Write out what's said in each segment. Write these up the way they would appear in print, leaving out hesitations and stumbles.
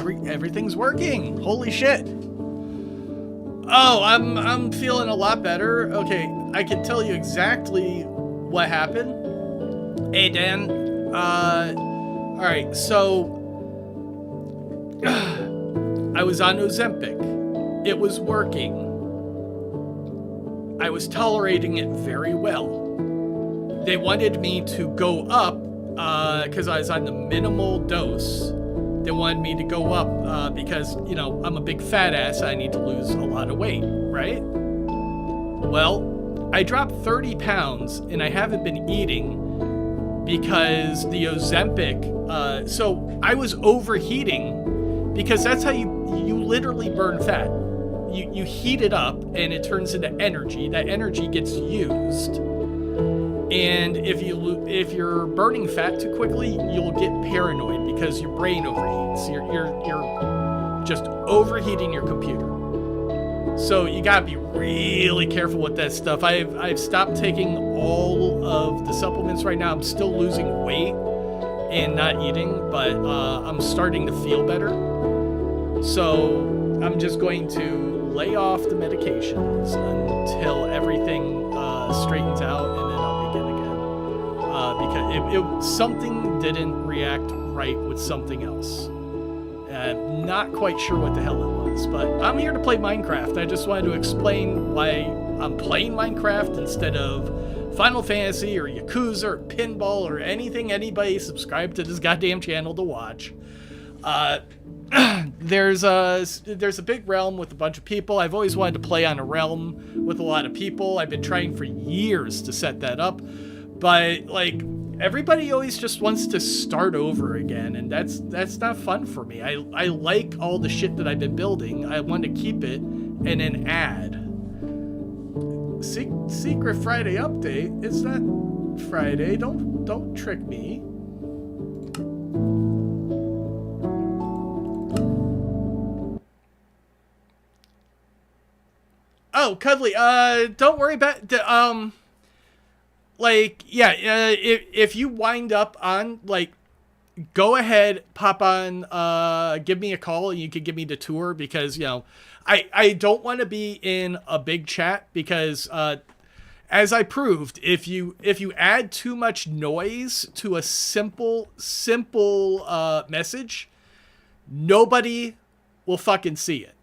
everything's working. Holy shit. Oh, I'm feeling a lot better. Okay, I can tell you exactly what happened. Hey, Dan. All right, so I was on Ozempic. It was working. I was tolerating it very well. They wanted me to go up because I was on the minimal dose. They wanted me to go up because, you know, I'm a big fat ass. I need to lose a lot of weight, right? Well, I dropped 30 pounds and I haven't been eating because the Ozempic. So I was overheating because that's how you literally burn fat. You heat it up and it turns into energy. That energy gets used. And if you're burning fat too quickly, you'll get paranoid because your brain overheats. You're just overheating your computer. So you gotta be really careful with that stuff. I've stopped taking all of the supplements right now. I'm still losing weight and not eating, but I'm starting to feel better. So I'm just going to lay off the medications until everything straightens out, and then I'll begin again. Because something didn't react right with something else. I'm not quite sure what the hell it was, but I'm here to play Minecraft. I just wanted to explain why I'm playing Minecraft instead of Final Fantasy or Yakuza or Pinball or anything anybody subscribed to this goddamn channel to watch. There's a big realm with a bunch of people. I've always wanted to play on a realm with a lot of people. I've been trying for years to set that up, but like everybody always just wants to start over again, and that's not fun for me. I like all the shit that I've been building. I want to keep it and then add. Secret Friday update? It's not Friday. Don't trick me. Oh, Cuddly, don't worry about the, like, yeah, if you wind up on, like, go ahead, pop on, give me a call, and you can give me the tour, because, you know, I don't want to be in a big chat, because, as I proved, if you add too much noise to a simple message, nobody will fucking see it.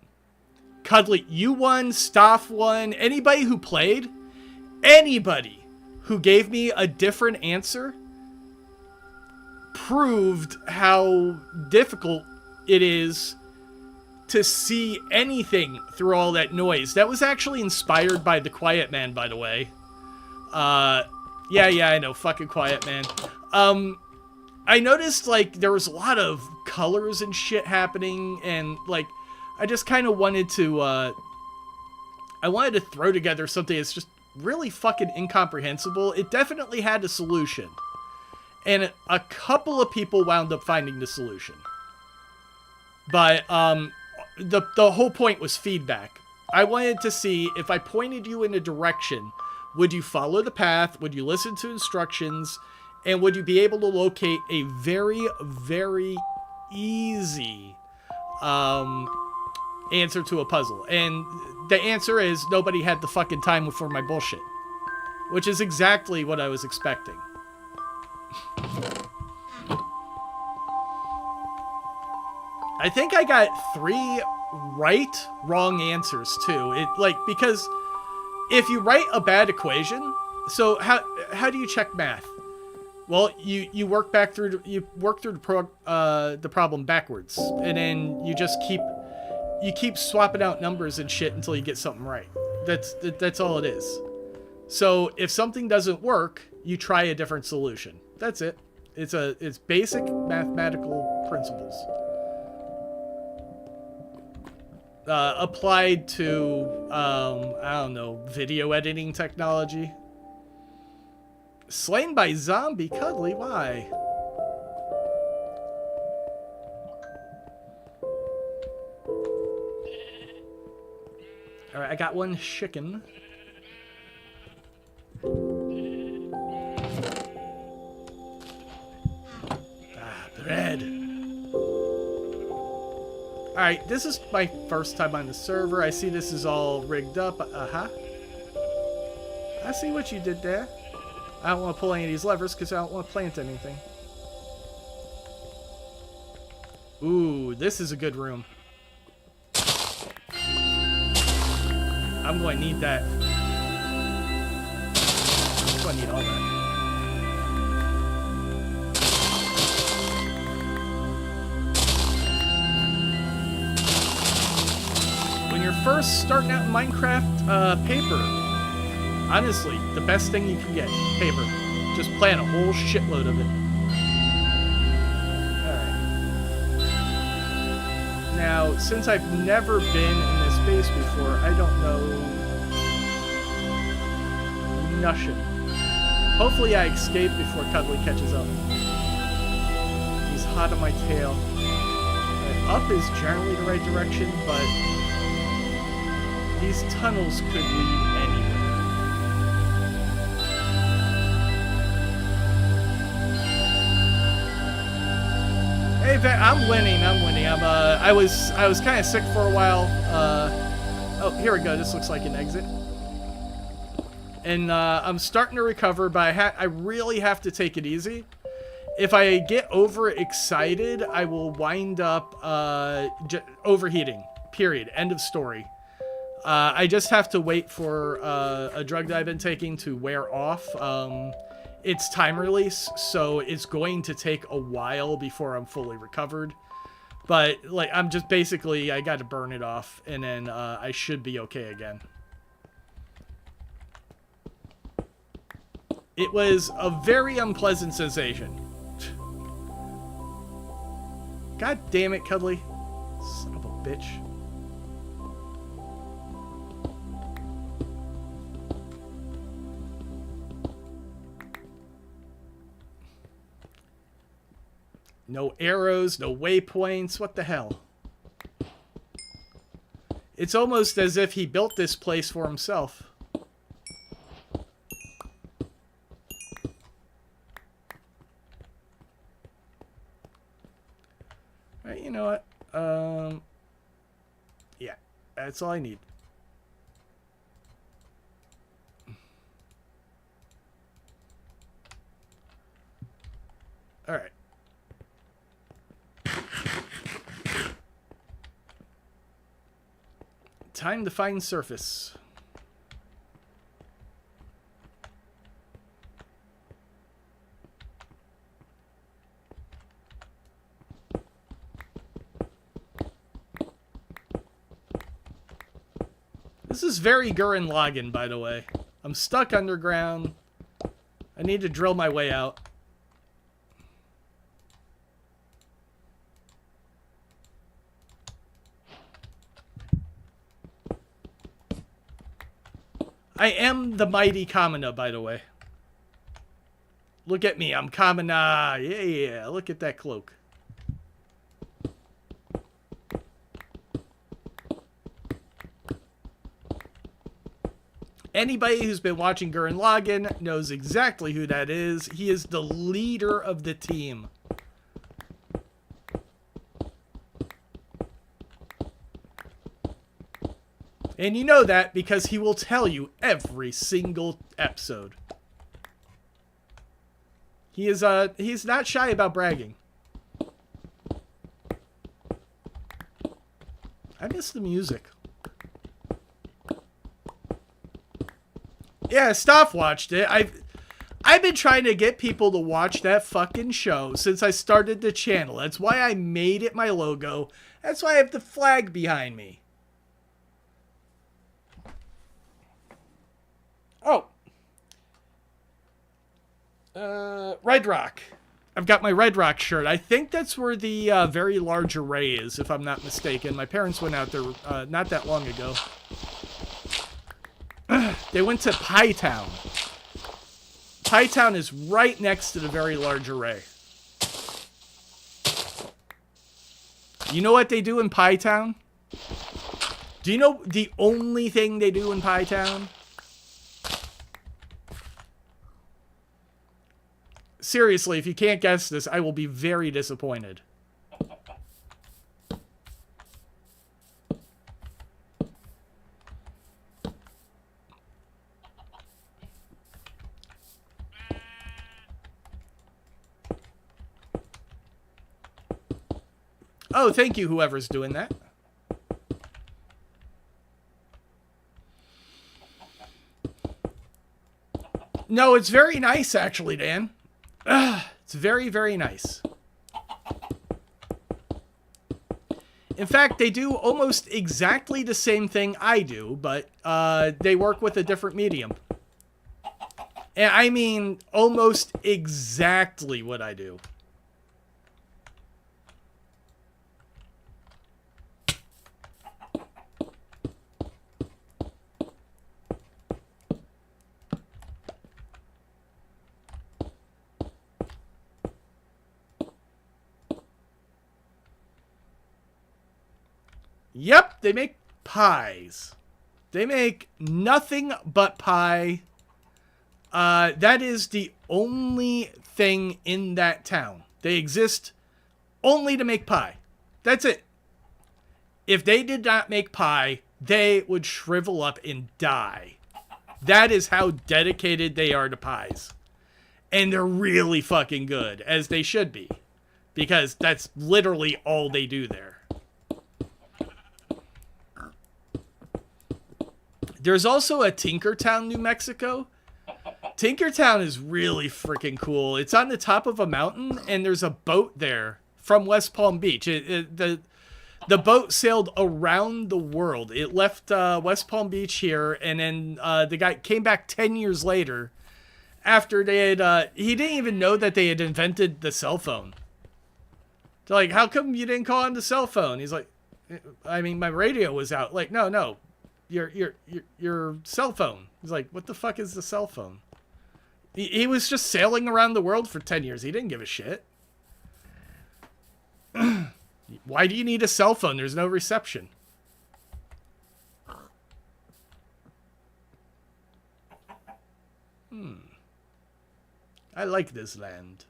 Cuddly, you won, Stoff won, anybody who played, anybody who gave me a different answer proved how difficult it is to see anything through all that noise. That was actually inspired by The Quiet Man, by the way. Yeah, I know, fucking Quiet Man. I noticed, like, there was a lot of colors and shit happening, and, like, I just kind of wanted to, I wanted to throw together something that's just really fucking incomprehensible. It definitely had a solution. And a couple of people wound up finding the solution. But, the whole point was feedback. I wanted to see if I pointed you in a direction, would you follow the path? Would you listen to instructions? And would you be able to locate a very, very easy, answer to a puzzle? And the answer is nobody had the fucking time for my bullshit, which is exactly what I was expecting. I think I got 3 wrong answers too. Because if you write a bad equation, so how do you check math? Well, you work through the problem backwards, and then you just keep swapping out numbers and shit until you get something right. That's all it is. So if something doesn't work, you try a different solution. That's it. It's basic mathematical principles applied to I don't know, video editing technology. Slain by zombie, Cuddly, why? Alright, I got one chicken. Bread. Alright, this is my first time on the server. I see this is all rigged up. Uh-huh. I see what you did there. I don't want to pull any of these levers because I don't want to plant anything. Ooh, this is a good room. I'm going to need that. I'm going to need all that. When you're first starting out in Minecraft, paper. Honestly, the best thing you can get. Paper. Just plant a whole shitload of it. Alright. Now, since I've never been in this base before, I don't know nothing. Hopefully I escape before Cuddly catches up. He's hot on my tail. Up is generally the right direction, but these tunnels could lead anywhere. Hey, I'm winning. I was kind of sick for a while. Oh, here we go. This looks like an exit. And I'm starting to recover, but I really have to take it easy. If I get overexcited, I will wind up overheating. Period. End of story. I just have to wait for a drug that I've been taking to wear off. It's time release, so it's going to take a while before I'm fully recovered. But, like, I'm just basically, I got to burn it off, and then I should be okay again. It was a very unpleasant sensation. God damn it, Cuddly. Son of a bitch. No arrows, no waypoints, what the hell? It's almost as if he built this place for himself. Alright, you know what? Yeah, that's all I need. Alright. Time to find surface. This is very Gurren Lagann, by the way. I'm stuck underground. I need to drill my way out. I am the mighty Kamina, by the way. Look at me, I'm Kamina. Yeah, look at that cloak. Anybody who's been watching Gurren Lagann knows exactly who that is. He is the leader of the team. And you know that because he will tell you every single episode. He's not shy about bragging. I miss the music. Yeah, Staff watched it. I've been trying to get people to watch that fucking show since I started the channel. That's why I made it my logo. That's why I have the flag behind me. Oh. Red Rock. I've got my Red Rock shirt. I think that's where the very large array is, if I'm not mistaken. My parents went out there not that long ago. They went to Pie Town. Pie Town is right next to the very large array. You know what they do in Pie Town? Do you know the only thing they do in Pie Town? Seriously, if you can't guess this, I will be very disappointed. Oh, thank you, whoever's doing that. No, it's very nice, actually, Dan. It's very, very nice. In fact, they do almost exactly the same thing I do, but they work with a different medium. And I mean, almost exactly what I do. Yep, they make pies. They make nothing but pie. That is the only thing in that town. They exist only to make pie. That's it. If they did not make pie, they would shrivel up and die. That is how dedicated they are to pies. And they're really fucking good, as they should be. Because that's literally all they do there. There's also a Tinkertown, New Mexico. Tinkertown is really freaking cool. It's on the top of a mountain, and there's a boat there from West Palm Beach. The boat sailed around the world. It left West Palm Beach here, and then the guy came back 10 years later after they had... he didn't even know that they had invented the cell phone. They're like, how come you didn't call on the cell phone? He's like, I mean, my radio was out. Like, no. Your cell phone. He's like, what the fuck is the cell phone? He was just sailing around the world for 10 years. He didn't give a shit. Why do you need a cell phone? There's no reception. I like this land.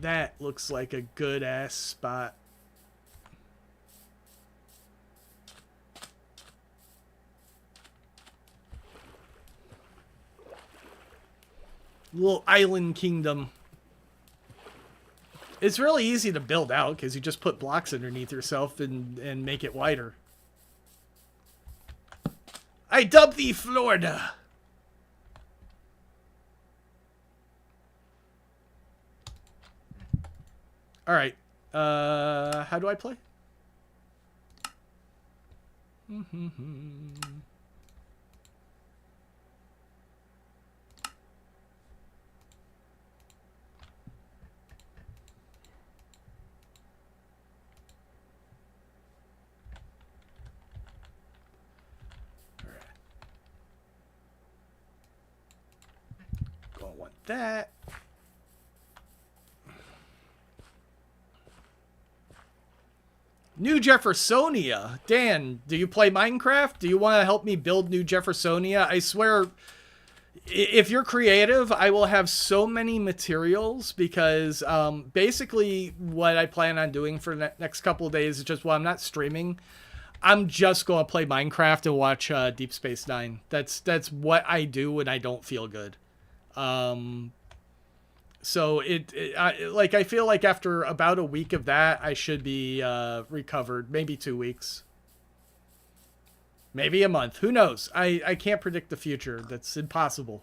That looks like a good ass spot. Little island kingdom. It's really easy to build out because you just put blocks underneath yourself and make it wider. I dub thee Florida. All right. How do I play? Gonna want that. New Jeffersonia. Dan, do you play Minecraft? Do you want to help me build New Jeffersonia? I swear, if you're creative, I will have so many materials because basically what I plan on doing for the next couple of days is just while I'm not streaming, I'm just going to play Minecraft and watch Deep Space Nine. That's what I do when I don't feel good. So I feel like after about a week of that, I should be recovered. Maybe 2 weeks. Maybe a month. Who knows? I can't predict the future. That's impossible.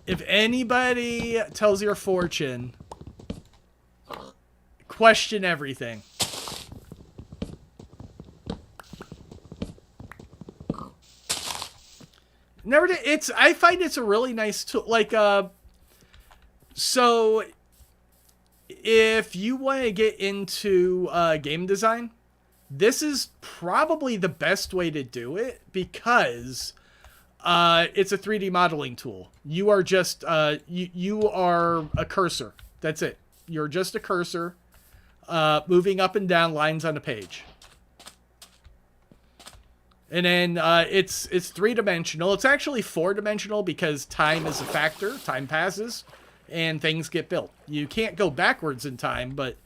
If anybody tells your fortune, question everything. Never did. I find it's a really nice tool. Like, so if you want to get into game design, this is probably the best way to do it because it's a 3D modeling tool. You are just you are a cursor. That's it. You're just a cursor moving up and down lines on a page. And then it's 3-dimensional. It's actually 4-dimensional because time is a factor. Time passes, and things get built. You can't go backwards in time, but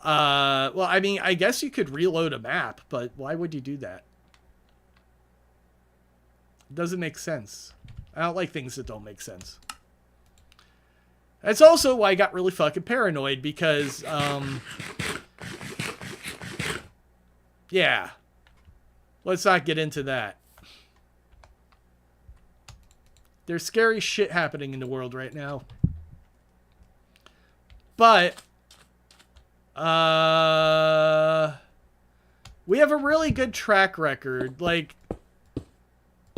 well, I mean, I guess you could reload a map, but why would you do that? It doesn't make sense. I don't like things that don't make sense. That's also why I got really fucking paranoid because, yeah. Let's not get into that. There's scary shit happening in the world right now. But, we have a really good track record. Like,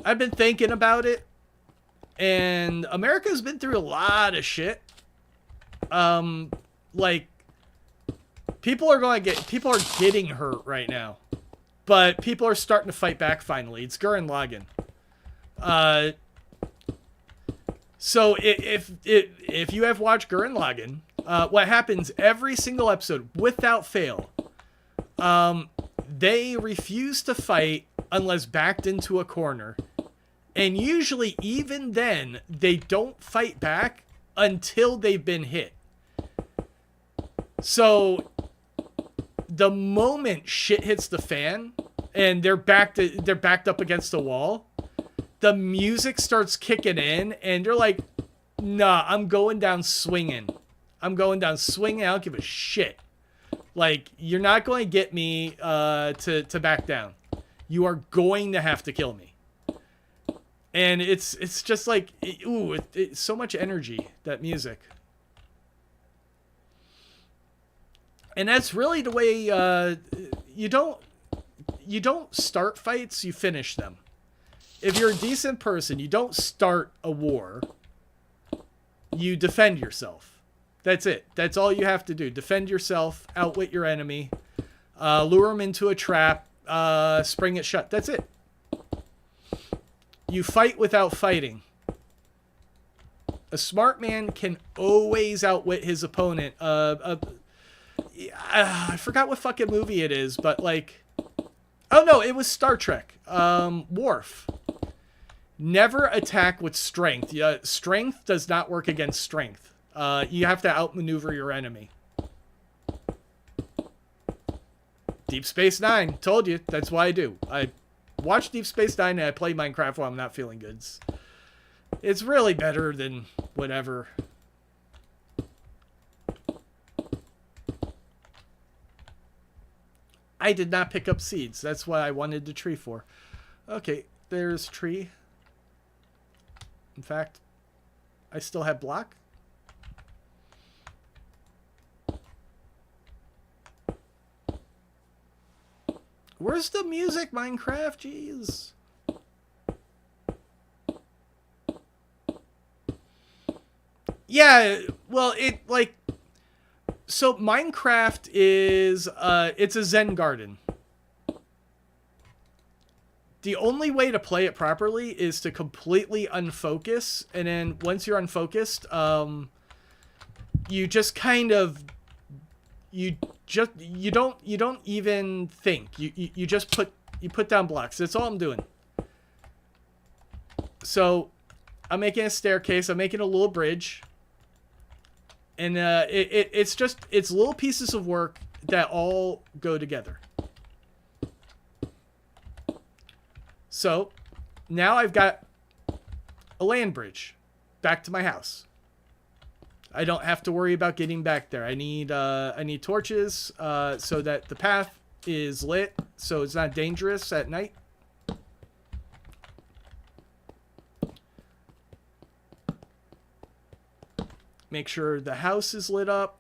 I've been thinking about it, and America's been through a lot of shit. Like, people are getting hurt right now, but people are starting to fight back finally. It's Gurren Lagann. So if you have watched Gurren Lagann, what happens every single episode, without fail, they refuse to fight unless backed into a corner. And usually, even then, they don't fight back until they've been hit. So, the moment shit hits the fan, and they're backed up against the wall, the music starts kicking in, and they're like, nah, I'm going down swinging. I'm going down swinging. I don't give a shit. Like, you're not going to get me to back down. You are going to have to kill me. And it's just like, ooh, it's so much energy, that music. And that's really the way you don't start fights, you finish them. If you're a decent person, you don't start a war. You defend yourself. That's it. That's all you have to do. Defend yourself, outwit your enemy, lure them into a trap, spring it shut. That's it. You fight without fighting. A smart man can always outwit his opponent. I forgot what fucking movie it is, but like, oh no, it was Star Trek. Worf. Never attack with strength. Strength does not work against strength. You have to outmaneuver your enemy. Deep Space Nine. Told you. That's why I do. I watch Deep Space Nine and I play Minecraft while I'm not feeling good. It's really better than whatever. I did not pick up seeds. That's why I wanted the tree for. Okay, there's tree. In fact, I still have block. Where's the music, Minecraft? Jeez. Yeah, well, so Minecraft is, it's a Zen garden. The only way to play it properly is to completely unfocus, and then once you're unfocused, you just kind of, you don't even think. You just put down blocks. That's all I'm doing. So, I'm making a staircase. I'm making a little bridge. And it's little pieces of work that all go together. So, now I've got a land bridge back to my house. I don't have to worry about getting back there. I need torches so that the path is lit, so it's not dangerous at night. Make sure the house is lit up.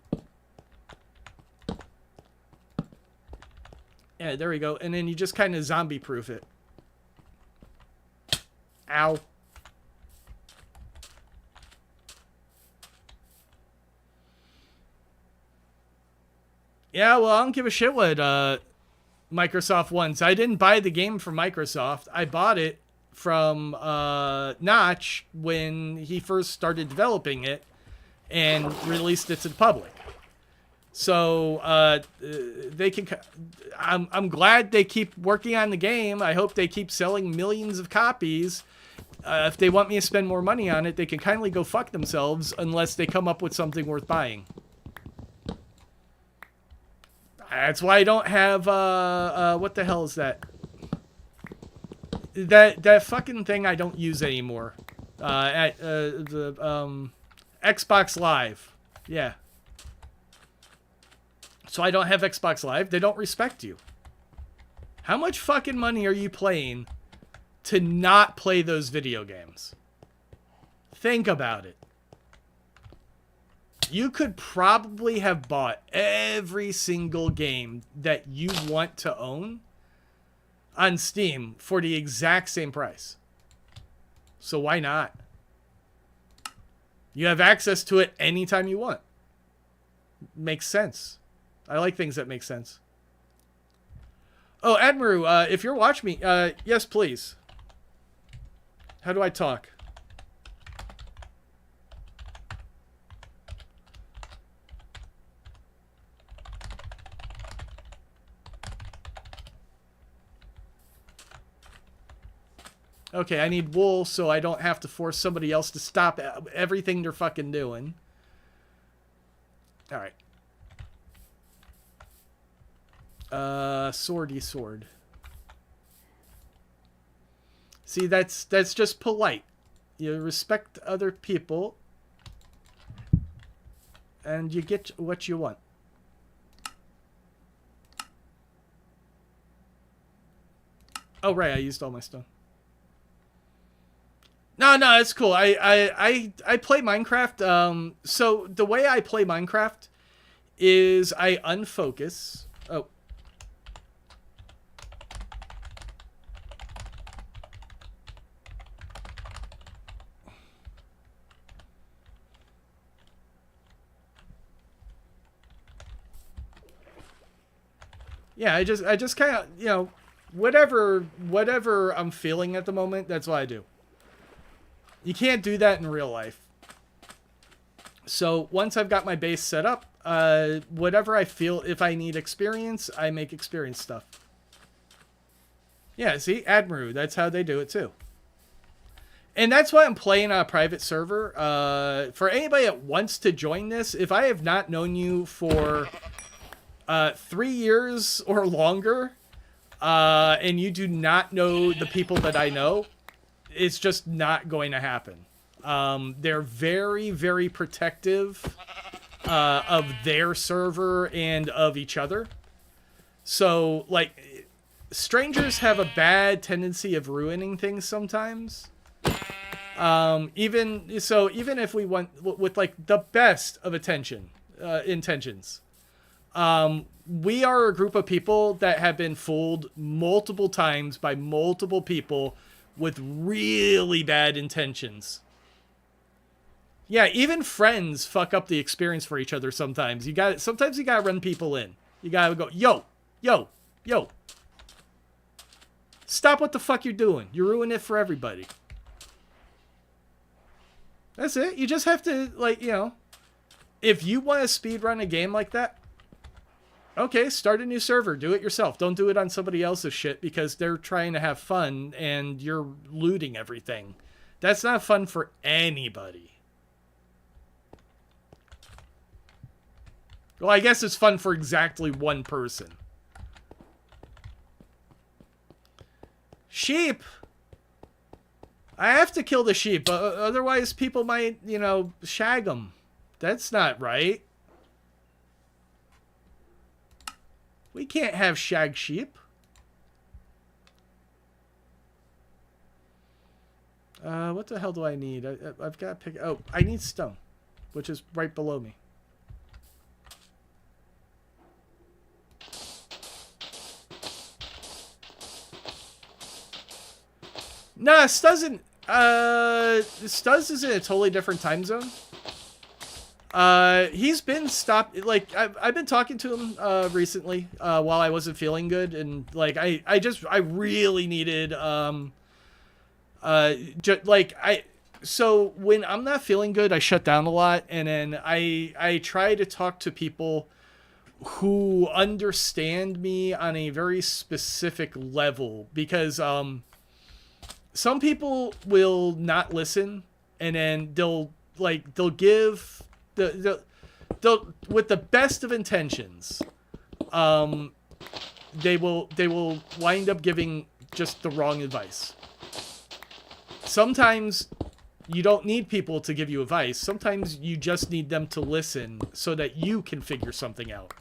Yeah, there we go. And then you just kind of zombie-proof it. Ow. Yeah, well, I don't give a shit what Microsoft wants. I didn't buy the game from Microsoft. I bought it from Notch when he first started developing it and released it to the public. So they can. I'm glad they keep working on the game. I hope they keep selling millions of copies. If they want me to spend more money on it, they can kindly go fuck themselves unless they come up with something worth buying. That's why I don't have what the hell is that? That fucking thing I don't use anymore. At the Xbox Live. Yeah. So I don't have Xbox Live. They don't respect you. How much fucking money are you paying to not play those video games? Think about it. You could probably have bought every single game that you want to own on Steam for the exact same price. So why not? You have access to it anytime you want. Makes sense. I like things that make sense. Oh, Admiru, if you're watching me, yes, please. How do I talk? Okay, I need wool so I don't have to force somebody else to stop everything they're fucking doing. Alright. Swordy sword. See, that's just polite. You respect other people. And you get what you want. Oh, right, I used all my stuff. No, it's cool. I play Minecraft. So the way I play Minecraft is I unfocus. Oh. Yeah, I just kind of, you know, whatever I'm feeling at the moment, that's what I do. You can't do that in real life. So once I've got my base set up, whatever I feel, if I need experience, I make experience stuff. Yeah, see, Admiru, that's how they do it too. And that's why I'm playing on a private server. For anybody that wants to join this, if I have not known you for 3 years or longer, and you do not know the people that I know, it's just not going to happen. They're very, very protective of their server and of each other. So, like, strangers have a bad tendency of ruining things sometimes. Even if we want with like the best of intentions, we are a group of people that have been fooled multiple times by multiple people with really bad intentions. Yeah, even friends fuck up the experience for each other sometimes. Sometimes you gotta run people in. You gotta go, yo. Stop what the fuck you're doing. You're ruining it for everybody. That's it. You just have to, like, you know, if you want to speedrun a game like that, okay, start a new server. Do it yourself. Don't do it on somebody else's shit because they're trying to have fun and you're looting everything. That's not fun for anybody. Well, I guess it's fun for exactly one person. Sheep! I have to kill the sheep, otherwise people might, you know, shag them. That's not right. We can't have shag sheep. What the hell do I need? I've got to pick... Oh, I need stone, which is right below me. Nah, Stuz is in a totally different time zone. He's been stopped, like, I've been talking to him, recently, while I wasn't feeling good, and, like, I really needed, so when I'm not feeling good, I shut down a lot, and then I try to talk to people who understand me on a very specific level, because some people will not listen, and then they'll give they'll with the best of intentions, they will wind up giving just the wrong advice. Sometimes you don't need people to give you advice. Sometimes you just need them to listen so that you can figure something out.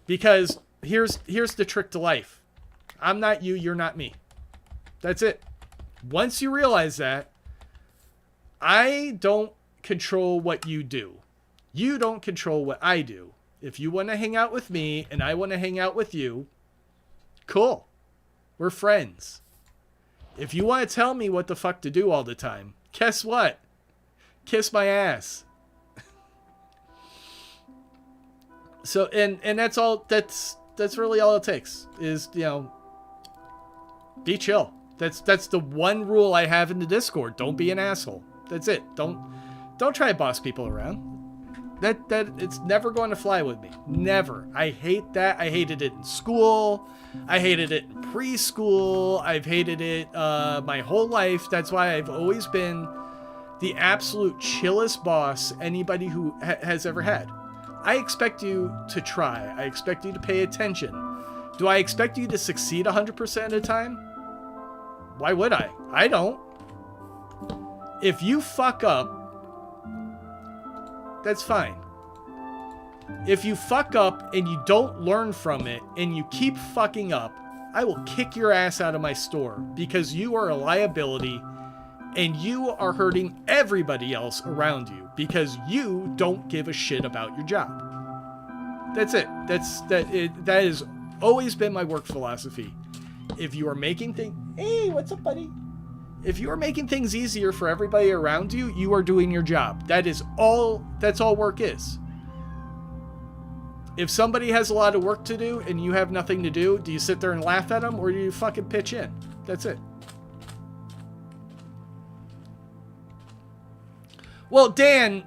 Because here's the trick to life. I'm not you, you're not me. That's it. Once you realize that, I don't control what you do. You don't control what I do. If you want to hang out with me and I want to hang out with you, cool. We're friends. If you want to tell me what the fuck to do all the time, guess what? Kiss my ass. So, and that's all, that's really all it takes is, be chill. That's the one rule I have in the Discord. Don't be an asshole. That's it. Don't try to boss people around. That it's never going to fly with me. Never. I hate that. I hated it in school. I hated it in preschool. I've hated it my whole life. That's why I've always been the absolute chillest boss anybody who has ever had. I expect you to try. I expect you to pay attention. Do I expect you to succeed 100% of the time? Why would I? I don't. If you fuck up, that's fine. If you fuck up and you don't learn from it and you keep fucking up, I will kick your ass out of my store because you are a liability and you are hurting everybody else around you because you don't give a shit about your job. That's it. That has always been my work philosophy. If you are making things... Hey, what's up, buddy? If you are making things easier for everybody around you, you are doing your job. That's all work is. If somebody has a lot of work to do and you have nothing to do you sit there and laugh at them or do you fucking pitch in? That's it. Well, Dan,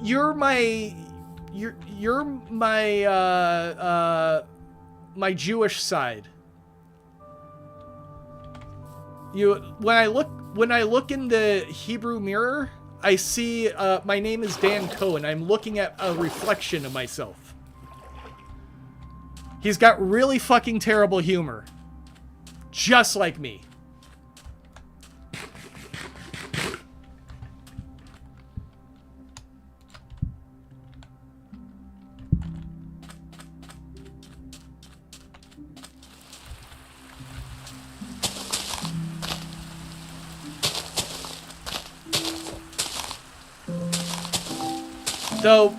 you're my Jewish side. When I look in the Hebrew mirror, I see my name is Dan Cohen. I'm looking at a reflection of myself. He's got really fucking terrible humor. Just like me. Though,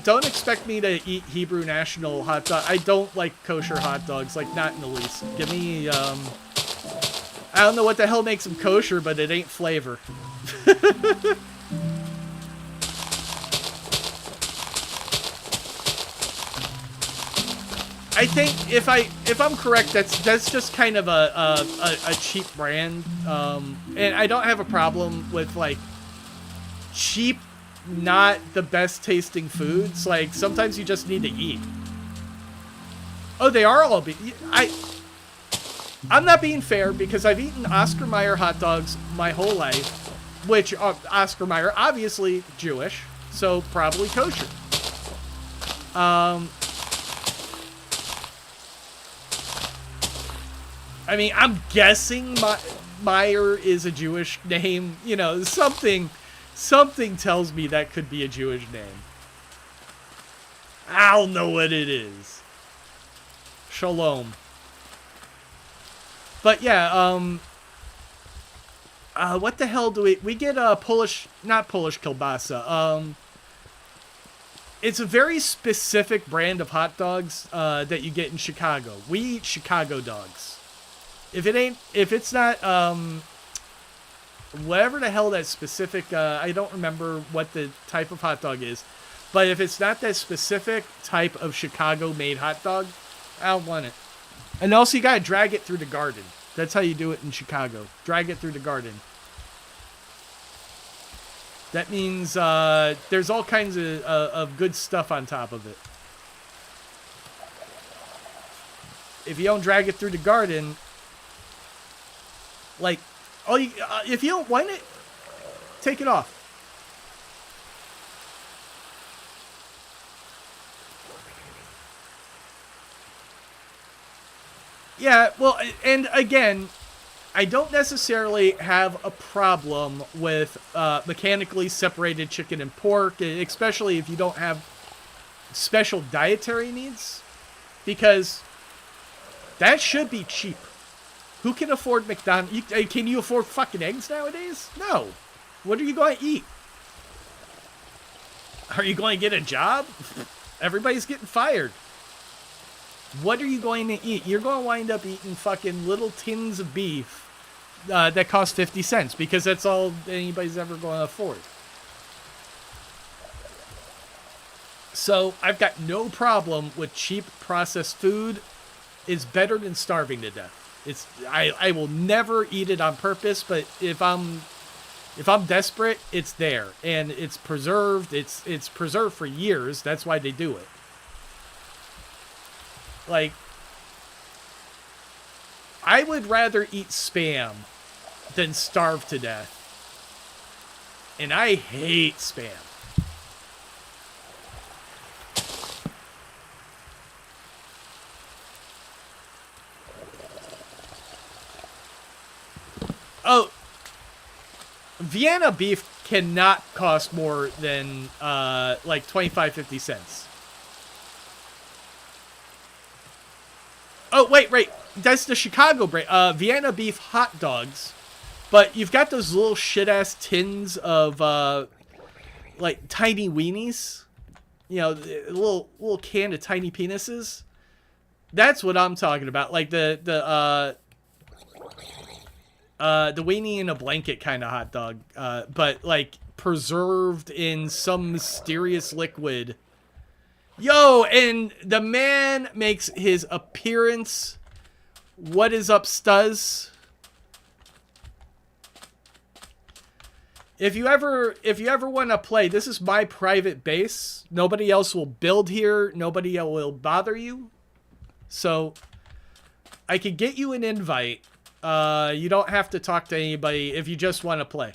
don't expect me to eat Hebrew National hot dog. I don't like kosher hot dogs, like not in the least. Give me, I don't know what the hell makes them kosher, but it ain't flavor. I think if I'm correct, that's just kind of a cheap brand, and I don't have a problem with like cheap, not the best tasting foods. Like sometimes you just need to eat. Oh, they are all I'm not being fair because I've eaten Oscar Mayer hot dogs my whole life, which Oscar Mayer obviously Jewish, so probably kosher. I mean, I'm guessing Meyer is a Jewish name. You know, something tells me that could be a Jewish name. I'll know what it is. Shalom. But yeah, what the hell do we get not Polish kielbasa. It's a very specific brand of hot dogs that you get in Chicago. We eat Chicago dogs. If it's not whatever the hell that specific, I don't remember what the type of hot dog is, but if it's not that specific type of Chicago-made hot dog, I don't want it. And also, you gotta drag it through the garden. That's how you do it in Chicago. Drag it through the garden. That means there's all kinds of good stuff on top of it. If you don't drag it through the garden, like, if you don't want it, take it off. Yeah, well, and again, I don't necessarily have a problem with mechanically separated chicken and pork, especially if you don't have special dietary needs, because that should be cheap. Who can afford McDonald's? Can you afford fucking eggs nowadays? No. What are you going to eat? Are you going to get a job? Everybody's getting fired. What are you going to eat? You're going to wind up eating fucking little tins of beef that cost 50 cents because that's all anybody's ever going to afford. So I've got no problem with cheap processed food. It's better than starving to death. I will never eat it on purpose, but if I'm desperate, it's there and it's preserved. It's preserved for years. That's why they do it. Like, I would rather eat Spam than starve to death. And I hate Spam. Oh, Vienna beef cannot cost more than like 25-50 cents. Oh, wait. That's the Chicago brand. Vienna beef hot dogs. But you've got those little shit-ass tins of, like, tiny weenies. You know, a little can of tiny penises. That's what I'm talking about. Like, the weenie in a blanket kind of hot dog. But, like, preserved in some mysterious liquid. Yo, and the man makes his appearance. What is up, Stuz? If you ever want to play, this is my private base. Nobody else will build here. Nobody will bother you. So I could get you an invite. You don't have to talk to anybody if you just want to play.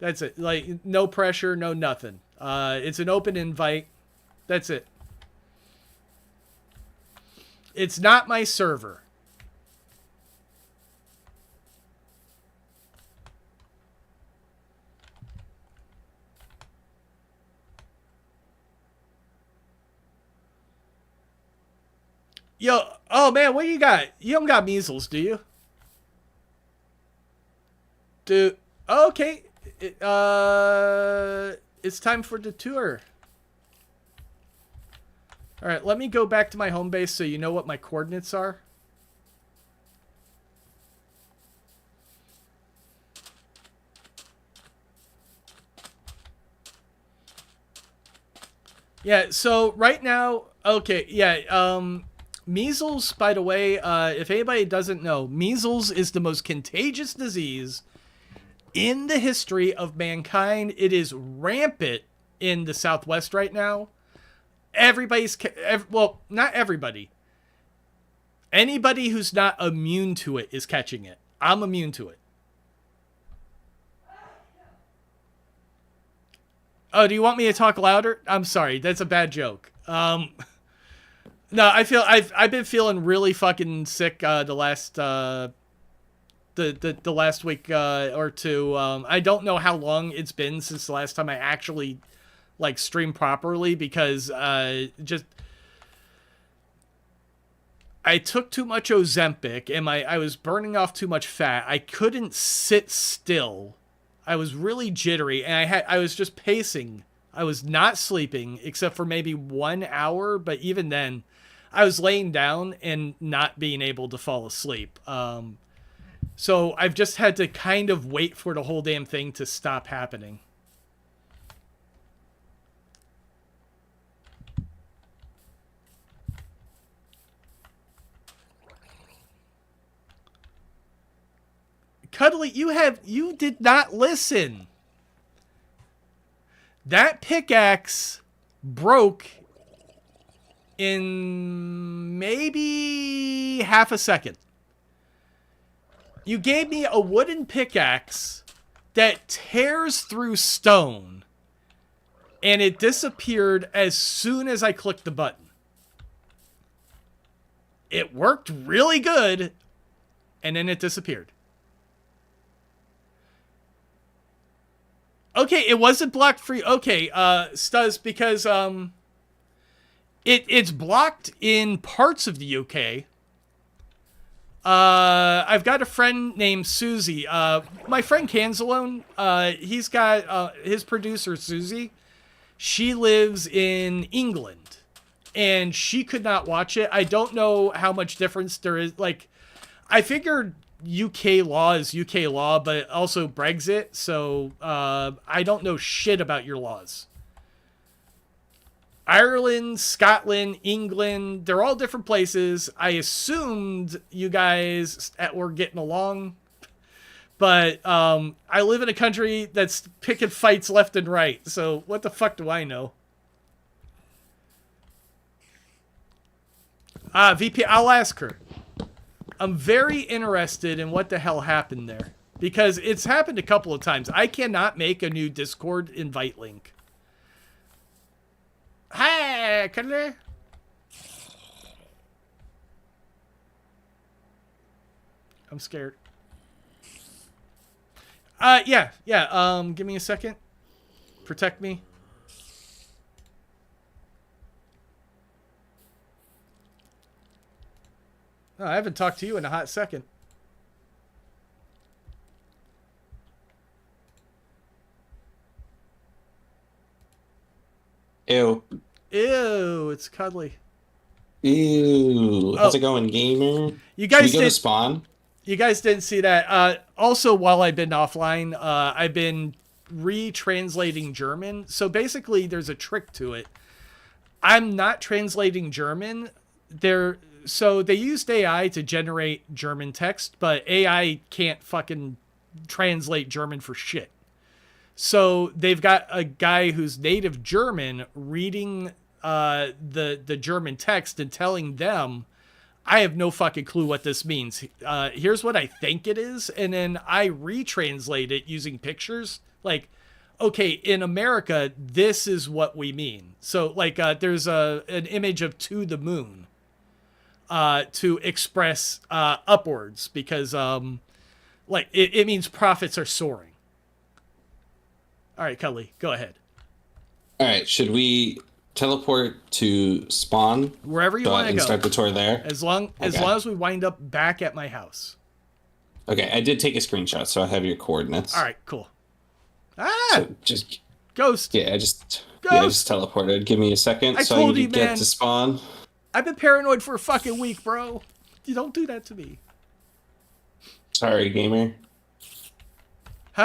That's it. Like, no pressure, no nothing. It's an open invite. That's it. It's not my server. Yo, oh man, what do you got? You don't got measles, do you? Dude, okay. It's time for the tour. All right, let me go back to my home base so you know what my coordinates are. Yeah, so right now, okay, yeah, measles, by the way, if anybody doesn't know, measles is the most contagious disease in the history of mankind. It is rampant in the Southwest right now. Well, not everybody. Anybody who's not immune to it is catching it. I'm immune to it. Oh, do you want me to talk louder? I'm sorry, that's a bad joke. No, I've been feeling really fucking sick the last the last week or two. I don't know how long it's been since the last time I actually like stream properly because just I took too much Ozempic and I was burning off too much fat. I couldn't sit still. I was really jittery and I was just pacing. I was not sleeping except for maybe 1 hour, but even then I was laying down and not being able to fall asleep. So I've just had to kind of wait for the whole damn thing to stop happening. Cuddly, you did not listen. That pickaxe broke in maybe half a second. You gave me a wooden pickaxe that tears through stone, and it disappeared as soon as I clicked the button. It worked really good, and then it disappeared. Okay, it wasn't blocked free. Okay, Stuz, because it's blocked in parts of the UK. I've got a friend named Susie. My friend Canzalone, he's got his producer Susie. She lives in England, and she could not watch it. I don't know how much difference there is. Like, I figured UK law is UK law, but also Brexit. So I don't know shit about your laws. Ireland, Scotland, England, they're all different places. I assumed you guys were getting along. But I live in a country that's picking fights left and right. So what the fuck do I know? VP, I'll ask her. I'm very interested in what the hell happened there. Because it's happened a couple of times. I cannot make a new Discord invite link. Hi, cuddler. I'm scared. Yeah. Give me a second. Protect me. Oh, I haven't talked to you in a hot second. Ew. Ew, it's cuddly. Ew. How's it going, gamer? You guys Should we go to spawn? You guys didn't see that. Also, while I've been offline, I've been retranslating German. So basically, there's a trick to it. I'm not translating German. So they used AI to generate German text, but AI can't fucking translate German for shit. So they've got a guy who's native German reading the German text and telling them, I have no fucking clue what this means. Here's what I think it is. And then I retranslate it using pictures. Like, okay, in America, this is what we mean. So, like, there's an image of to the moon to express upwards because, like, it means profits are soaring. All right, Cully, go ahead. All right, should we teleport to spawn? Wherever you want to go. And start the tour there? As long as we wind up back at my house. Okay, I did take a screenshot, so I have your coordinates. All right, cool. So just Ghost. Yeah, I just teleported. Give me a second so I can get to spawn. I've been paranoid for a fucking week, bro. You don't do that to me. Sorry, gamer.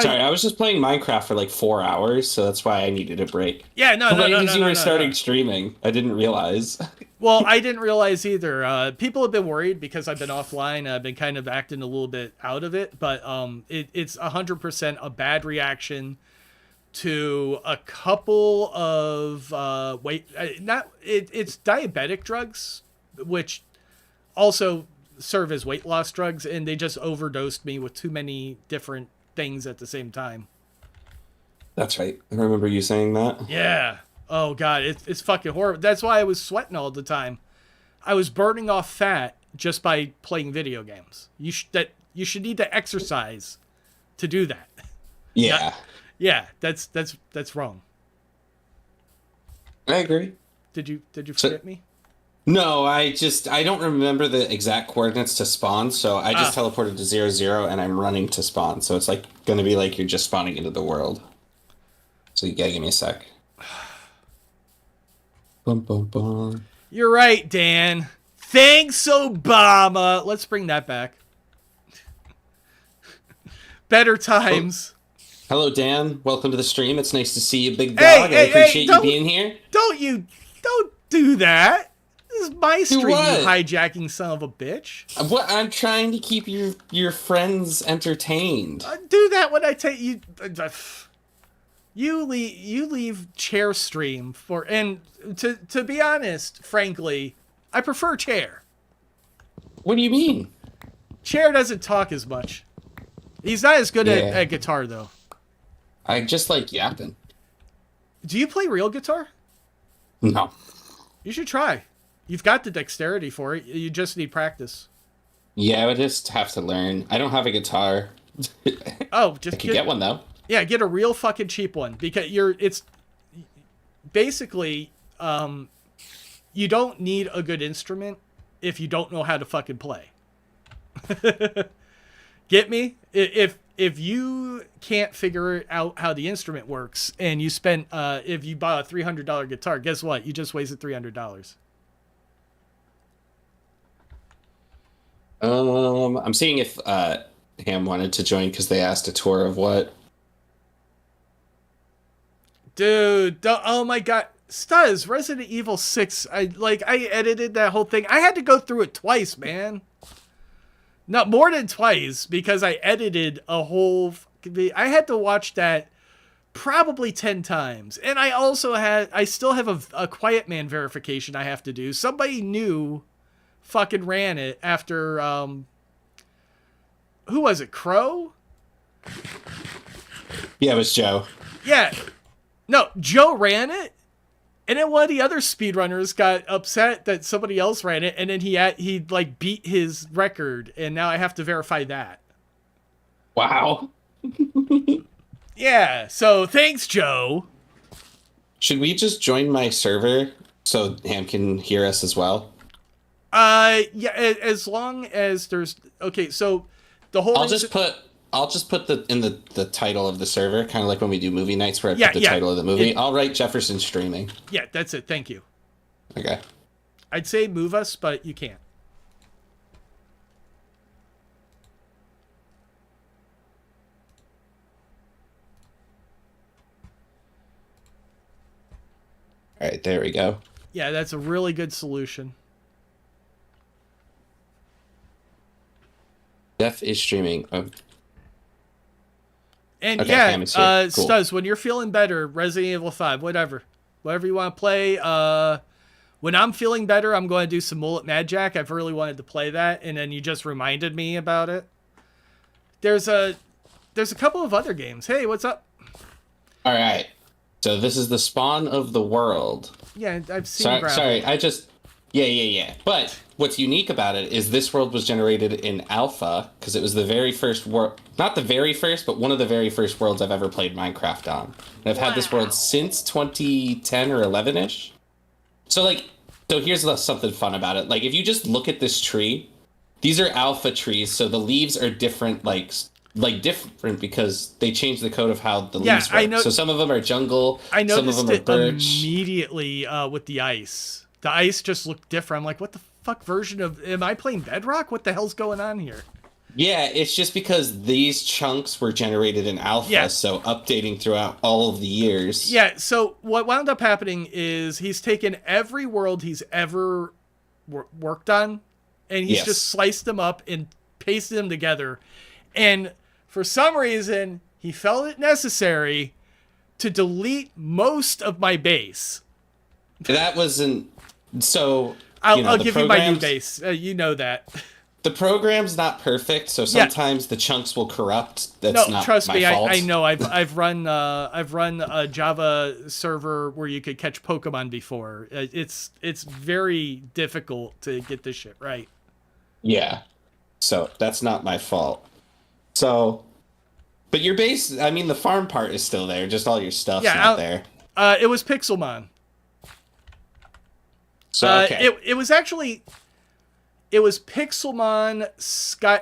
Sorry, I was just playing Minecraft for like 4 hours, so that's why I needed a break. Yeah, no. Because you were starting streaming. I didn't realize. Well, I didn't realize either. People have been worried because I've been offline. I've been kind of acting a little bit out of it, but it's 100% a bad reaction to a couple of it's diabetic drugs, which also serve as weight loss drugs, and they just overdosed me with too many different things at the same time. That's right. I remember you saying that. Yeah. Oh god, it's fucking horrible. That's why I was sweating all the time. I was burning off fat just by playing video games. You should need to exercise to do that. Yeah. Yeah, that's wrong. I agree. Did you forget me? No, I don't remember the exact coordinates to spawn, so I just teleported to 0, and I'm running to spawn. So it's like going to be like you're just spawning into the world. So you gotta give me a sec. Bum, bum, bum. You're right, Dan. Thanks, Obama. Let's bring that back. Better times. Hello, Dan. Welcome to the stream. It's nice to see you, big dog. I appreciate you being here. Don't do that. This is my stream, you hijacking son of a bitch. What? I'm trying to keep your friends entertained. Do that when I take you. You leave chair stream for, and to be honest, frankly, I prefer chair. What do you mean? Chair doesn't talk as much. He's not as good Yeah. at guitar though. I just like yapping. Do you play real guitar? No. You should try. You've got the dexterity for it. You just need practice. Yeah, I would just have to learn. I don't have a guitar. Oh, I just could get one though. Yeah, get a real fucking cheap one because it's basically you don't need a good instrument if you don't know how to fucking play. Get me? If you can't figure out how the instrument works and you spent if you bought a $300 guitar, guess what? You just wasted $300. I'm seeing if Ham wanted to join because they asked a tour of what. Dude, oh my god. Stuz, Resident Evil 6, I edited that whole thing. I had to go through it twice, man. Not more than twice, because I edited a whole... I had to watch that probably 10 times. And I still have a Quiet Man verification I have to do. Somebody new fucking ran it after, who was it, Crow? Yeah, it was Joe. Yeah. No, Joe ran it. And then one of the other speedrunners got upset that somebody else ran it, and then he beat his record, and now I have to verify that. Wow. Yeah, so thanks, Joe. Should we just join my server so Ham can hear us as well? Yeah, as long as there's okay, so the whole I'll just put the title of the server, kind of like when we do movie nights where I put the title of the movie. I'll write Jefferson streaming. Yeah, that's it. Thank you. Okay. I'd say move us, but you can't. All right, there we go. Yeah, that's a really good solution. Jeff is streaming. And okay, yeah, cool. Stuz, when you're feeling better, Resident Evil 5, whatever you want to play. When I'm feeling better, I'm going to do some Mullet Mad Jack. I've really wanted to play that, and then you just reminded me about it. There's a couple of other games. Hey, what's up? All right, so this is the spawn of the world. Yeah, I've seen. Sorry, Yeah. But what's unique about it is this world was generated in alpha because it was the very first world, not the very first, but one of the very first worlds I've ever played Minecraft on. And I've had this world since 2010 or 11-ish. So here's something fun about it. Like, if you just look at this tree, these are alpha trees, so the leaves are different, different because they changed the code of how the leaves work. I know. So some of them are jungle, some of them are birch. Immediately with the ice. The ice just looked different. I'm like, what the fuck version of... Am I playing Bedrock? What the hell's going on here? Yeah, it's just because these chunks were generated in alpha, so updating throughout all of the years. Yeah, so what wound up happening is he's taken every world he's ever worked on, and he's just sliced them up and pasted them together. And for some reason, he felt it necessary to delete most of my base. That wasn't... So, I'll give you my new base. You know that. The program's not perfect, so sometimes the chunks will corrupt. That's not trust me, my fault. I know. I've run a Java server where you could catch Pokemon before. It's very difficult to get this shit right. Yeah, so that's not my fault. So, but your base, I mean, the farm part is still there. Just all your stuff's not there. It was Pixelmon. So okay. It was actually, it was Pixelmon Sky.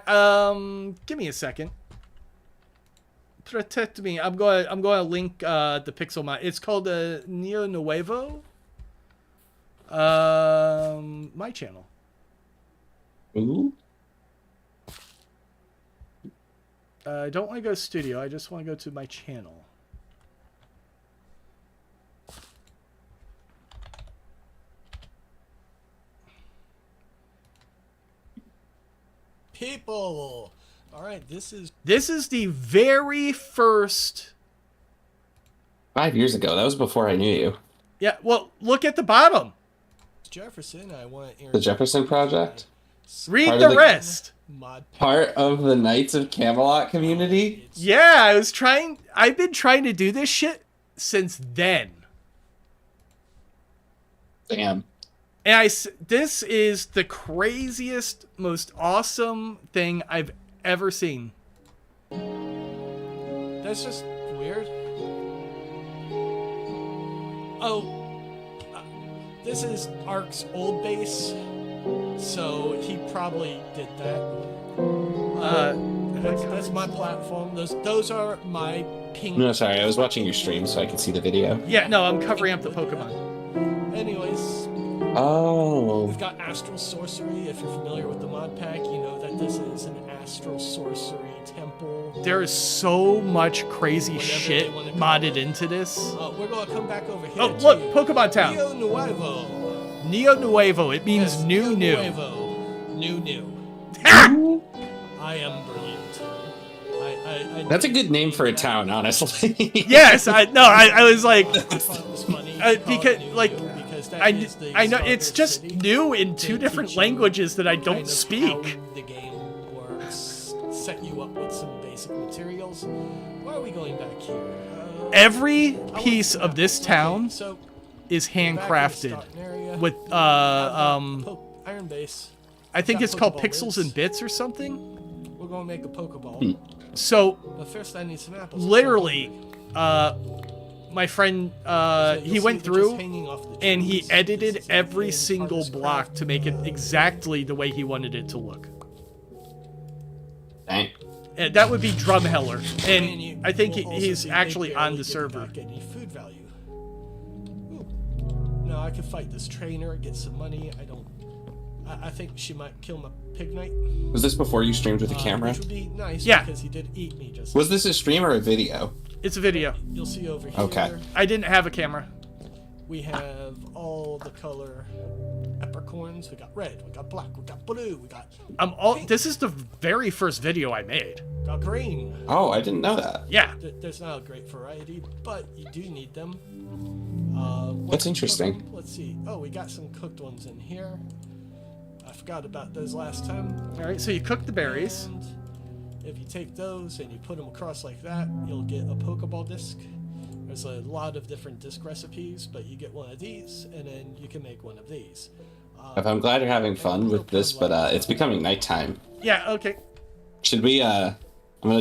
Give me a second. Protect me. I'm going to link the Pixelmon. It's called Neo Nuevo. My channel. Ooh. I don't want to go to studio. I just want to go to my channel. People. All right, this is the very first 5 years ago. That was before I knew you. Yeah, well, look at the bottom. Jefferson, I want to The Jefferson Project. Read Part the of the- rest. mod. Part of the Knights of Camelot community. Yeah, I've been trying to do this shit since then. Damn. And this is the craziest, most awesome thing I've ever seen. That's just weird. Oh, this is Ark's old base, so he probably did that. That's my platform. Those are my pink. No, sorry. I was watching your stream so I could see the video. Yeah, no, I'm covering up the Pokemon. Anyways, Oh. we've got Astral Sorcery. If you're familiar with the mod pack, you know that this is an Astral Sorcery temple. There is so much crazy Whatever shit they wanna call modded it. into this. We're gonna come back over here. Oh, look, to Pokemon Town. Rio Nuevo. Neo Nuevo. It means Yes, new. Nuevo. New. I am brilliant. I That's a good name for a town, honestly. Yes, I was like, I thought it was funny. because, New like, because that I is the know starter it's just city. new in two They different teach you languages that I kind don't of speak. how the game works. Set you up with some basic materials. Why are we going back here? Every I want piece some of this apples. town Okay, so is back in the handcrafted starting area, with Iron base. I think got it's called Pokeball Pixels bits. and Bits or something. We're gonna make a Pokeball. So But first, I need some apples. literally, my friend So he you'll went see they're just through hanging off the and he trees. edited This is every in single Harvest block Craft. to make it exactly the way he wanted it to look. Dang. And that would be Drumheller, And you and I think will also he's see they actually on barely the give server. back any food value. Ooh. No, I could fight this trainer, get some money. I think she might kill my pig knight. Was this before you streamed with a camera? Which would be nice Yeah. because he did eat me just. Was this a stream or a video? It's a video. You'll see over here. Okay. I didn't have a camera. We have all the color peppercorns. We got red, we got black, we got blue, we got This is the very first video I made. green. Oh, I didn't know that. Yeah. There's not a great variety, but you do need them. That's interesting. Let's see. Oh, we got some cooked ones in here. I forgot about those last time. All right. So you cook the berries. And if you take those and you put them across like that, you'll get a Pokeball disc. There's a lot of different disc recipes, but you get one of these, and then you can make one of these. I'm glad you're having fun with this, but it's becoming nighttime. Yeah. Okay. Should we? I'm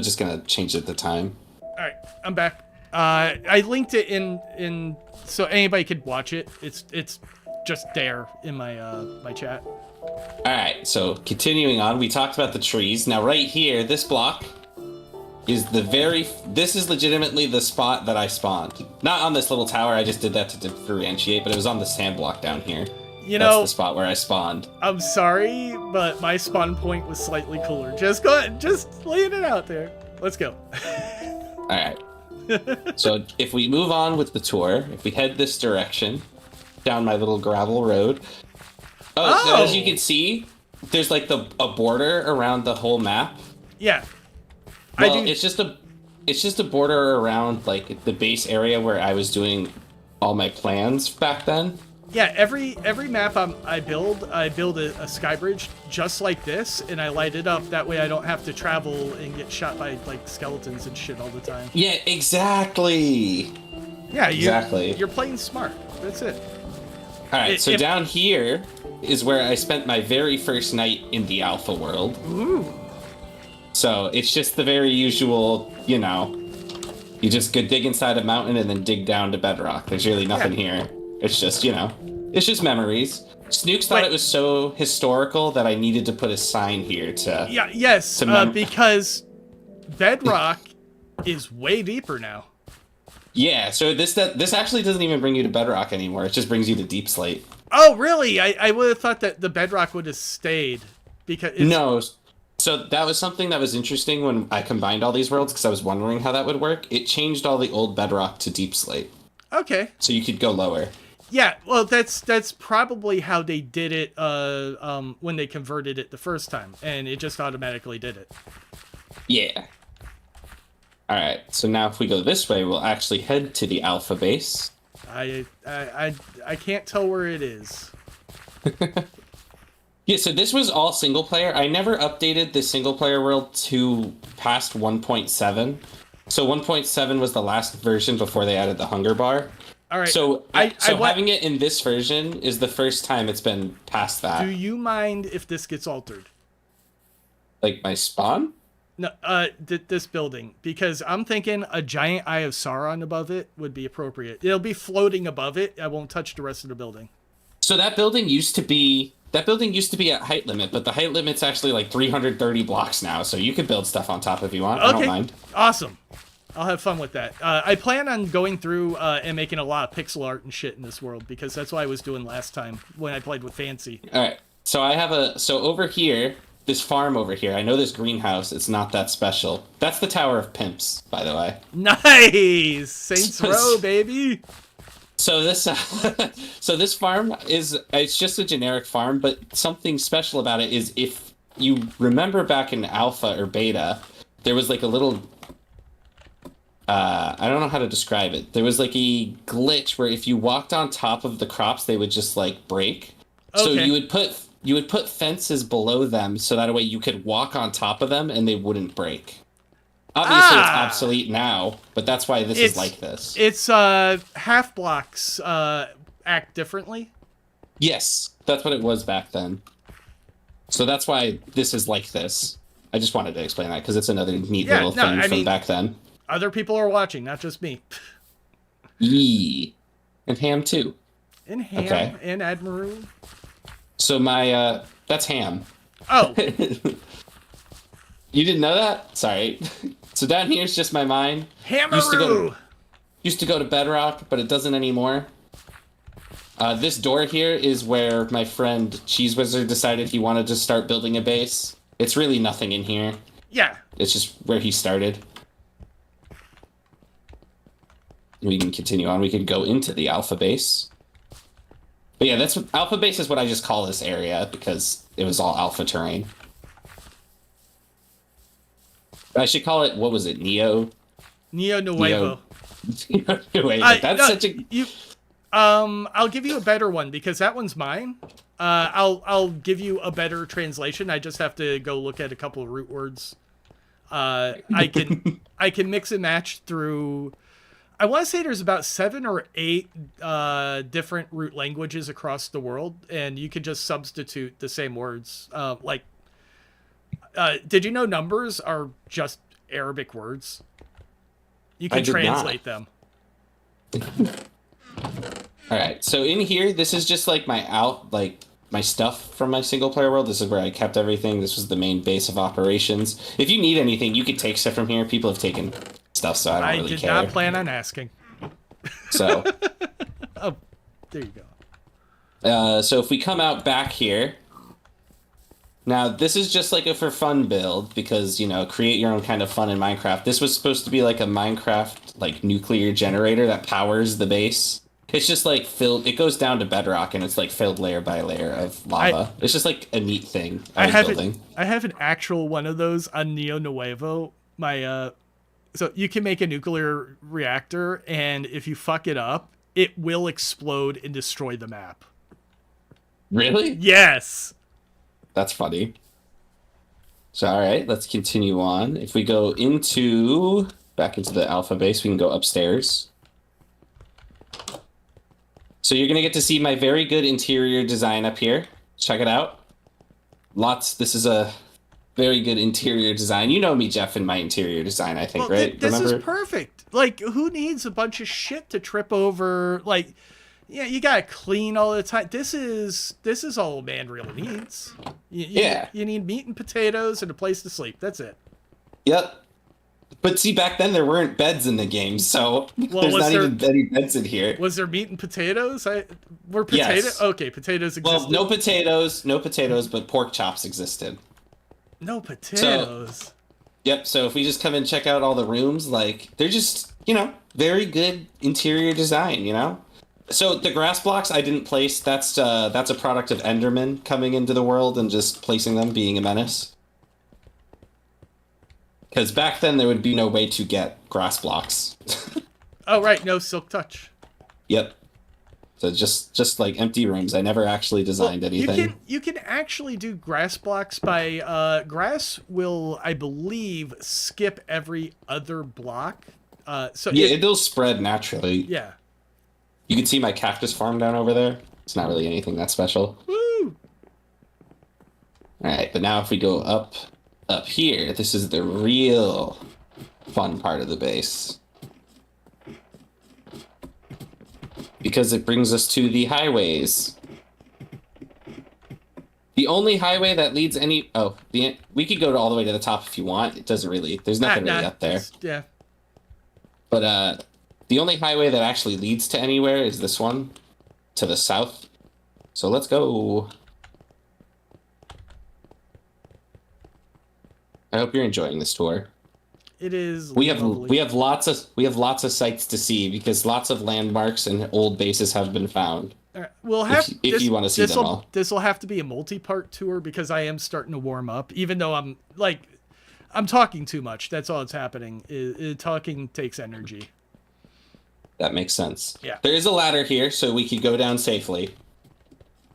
just gonna change it the time. All right. I'm back. I linked it in so anybody could watch it. It's just there in my my chat. All right. So continuing on, we talked about the trees. Now, right here, this block is this is legitimately the spot that I spawned. Not on this little tower. I just did that to differentiate, but it was on the sand block down here. You That's know, the spot where I spawned. I'm sorry, but my spawn point was slightly cooler. Just go ahead, just laying it out there. Let's go. All right. So if we move on with the tour, if we head this direction, down my little gravel road. Oh, as you can see, there's like a border around the whole map. Yeah. Well, it's just a border around like the base area where I was doing all my plans back then. Yeah, every map I build a sky bridge just like this, and I light it up. That way I don't have to travel and get shot by like skeletons and shit all the time. Yeah, exactly. Yeah, Exactly. You're playing smart. That's it. All right, so down here is where I spent my very first night in the alpha world. Ooh. So it's just the very usual, you just go dig inside a mountain and then dig down to bedrock. There's really nothing here. It's just, it's just memories. Snooks thought it was so historical that I needed to put a sign here to... Yeah, yes, because bedrock is way deeper now. Yeah, so this actually doesn't even bring you to bedrock anymore. It just brings you to deep slate. Oh, really? I would have thought that the bedrock would have stayed because No. So that was something that was interesting when I combined all these worlds because I was wondering how that would work. It changed all the old bedrock to deep slate. Okay. So you could go lower. Yeah, well, that's probably how they did it when they converted it the first time, and it just automatically did it. Yeah. All right. So now if we go this way, we'll actually head to the alpha base. I can't tell where it is. Yeah, so this was all single player. I never updated the single player world to past 1.7. So 1.7 was the last version before they added the hunger bar. All right. So having it in this version is the first time it's been past that. Do you mind if this gets altered? Like my spawn? No, this building, because I'm thinking a giant Eye of Sauron above it would be appropriate. It'll be floating above it. I won't touch the rest of the building. So that building used to be at height limit, but the height limit's actually like 330 blocks now, so you could build stuff on top if you want. Okay. I don't mind. Awesome. I'll have fun with that. I plan on going through and making a lot of pixel art and shit in this world, because that's what I was doing last time when I played with Fancy. All right. So over here, this farm over here, I know this greenhouse, it's not that special. That's the Tower of Pimps, by the way. Nice! Saints Row, baby! So this farm it's just a generic farm, but something special about it is if you remember back in alpha or beta, there was like a little I don't know how to describe it. There was like a glitch where if you walked on top of the crops, they would just like break. Okay. So you would put fences below them so that way you could walk on top of them and they wouldn't break. Obviously, it's obsolete now, but that's why this is like this. It's half blocks act differently. Yes, that's what it was back then. So that's why this is like this. I just wanted to explain that because it's another neat little thing from back then. Other people are watching, not just me. Yee. And Ham, too. And Ham and Admiral. So that's Ham. Oh. You didn't know that? Sorry. So down here is just my mine. Hammeroo! Used to go to Bedrock, but it doesn't anymore. This door here is where my friend Cheese Wizard decided he wanted to start building a base. It's really nothing in here. Yeah. It's just where he started. We can continue on. We could go into the alpha base. But yeah, alpha base is what I just call this area because it was all alpha terrain. I should call it, what was it, Neo Nuevo. That's I'll give you a better one because that one's mine. I'll give you a better translation. I just have to go look at a couple of root words. I can mix and match through. I want to say there's about 7 or 8 different root languages across the world, and you could just substitute the same words. Did you know numbers are just Arabic words? You can translate them. All right, so in here, this is just like my stuff from my single player world. This is where I kept everything. This was the main base of operations. If you need anything, you could take stuff from here. People have taken stuff, so I don't really care. I did not plan on asking. So. Oh, there you go. So if we come out back here, now this is just like a for fun build because, create your own kind of fun in Minecraft. This was supposed to be like a Minecraft like nuclear generator that powers the base. It's just like filled. It goes down to bedrock and it's like filled layer by layer of lava. It's just like a neat thing. I have an actual one of those on Neo Nuevo. So you can make a nuclear reactor, and if you fuck it up, it will explode and destroy the map. Really? Yes. That's funny. So, all right, let's continue on. If we go back into the alpha base, we can go upstairs. So you're going to get to see my very good interior design up here. Check it out. This is a very good interior design. You know me, Jeff, and my interior design, I think, right? This is perfect. Like, who needs a bunch of shit to trip over? Like, yeah, you gotta clean all the time. This is all a man really needs. You need meat and potatoes and a place to sleep. That's it. Yep. But see, back then there weren't beds in the game, so there's not even any beds in here. Was there meat and potatoes? Were potatoes? Yes. Okay, potatoes existed. Well, no potatoes, but pork chops existed. No potatoes. Yep. So if we just come and check out all the rooms, like they're just very good interior design. So the grass blocks I didn't place. That's a product of Enderman coming into the world and just placing them, being a menace. Because back then there would be no way to get grass blocks. Oh, right. No silk touch. Yep. So just like empty rooms. I never actually designed anything. You can actually do grass blocks by grass will, I believe, skip every other block. Yeah, it'll spread naturally. Yeah. You can see my cactus farm down over there. It's not really anything that special. Woo! All right, but now if we go up here, this is the real fun part of the base. Because it brings us to the highways. The only highway that leads any... Oh, we could go all the way to the top if you want. It doesn't really... There's nothing really up there. Yeah. But the only highway that actually leads to anywhere is this one. To the south. So let's go. I hope you're enjoying this tour. It is. We have lots of sites to see because lots of landmarks and old bases have been found. All right. We'll have if you want to see them all. This will have to be a multi-part tour because I am starting to warm up. Even though I'm talking too much. That's all that's happening. Talking takes energy. That makes sense. Yeah. There is a ladder here, so we could go down safely.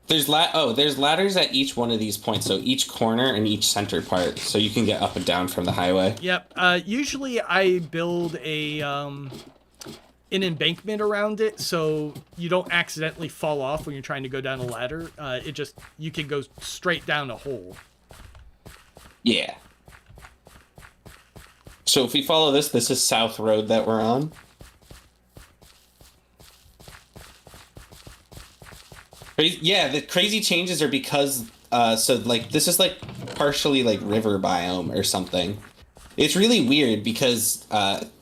There's ladders at each one of these points, so each corner and each center part, so you can get up and down from the highway. Yep. Usually I build an embankment around it, so you don't accidentally fall off when you're trying to go down a ladder. You can go straight down a hole. Yeah. So if we follow this is South Road that we're on. Yeah, the crazy changes are because so like this is like partially like river biome or something. It's really weird because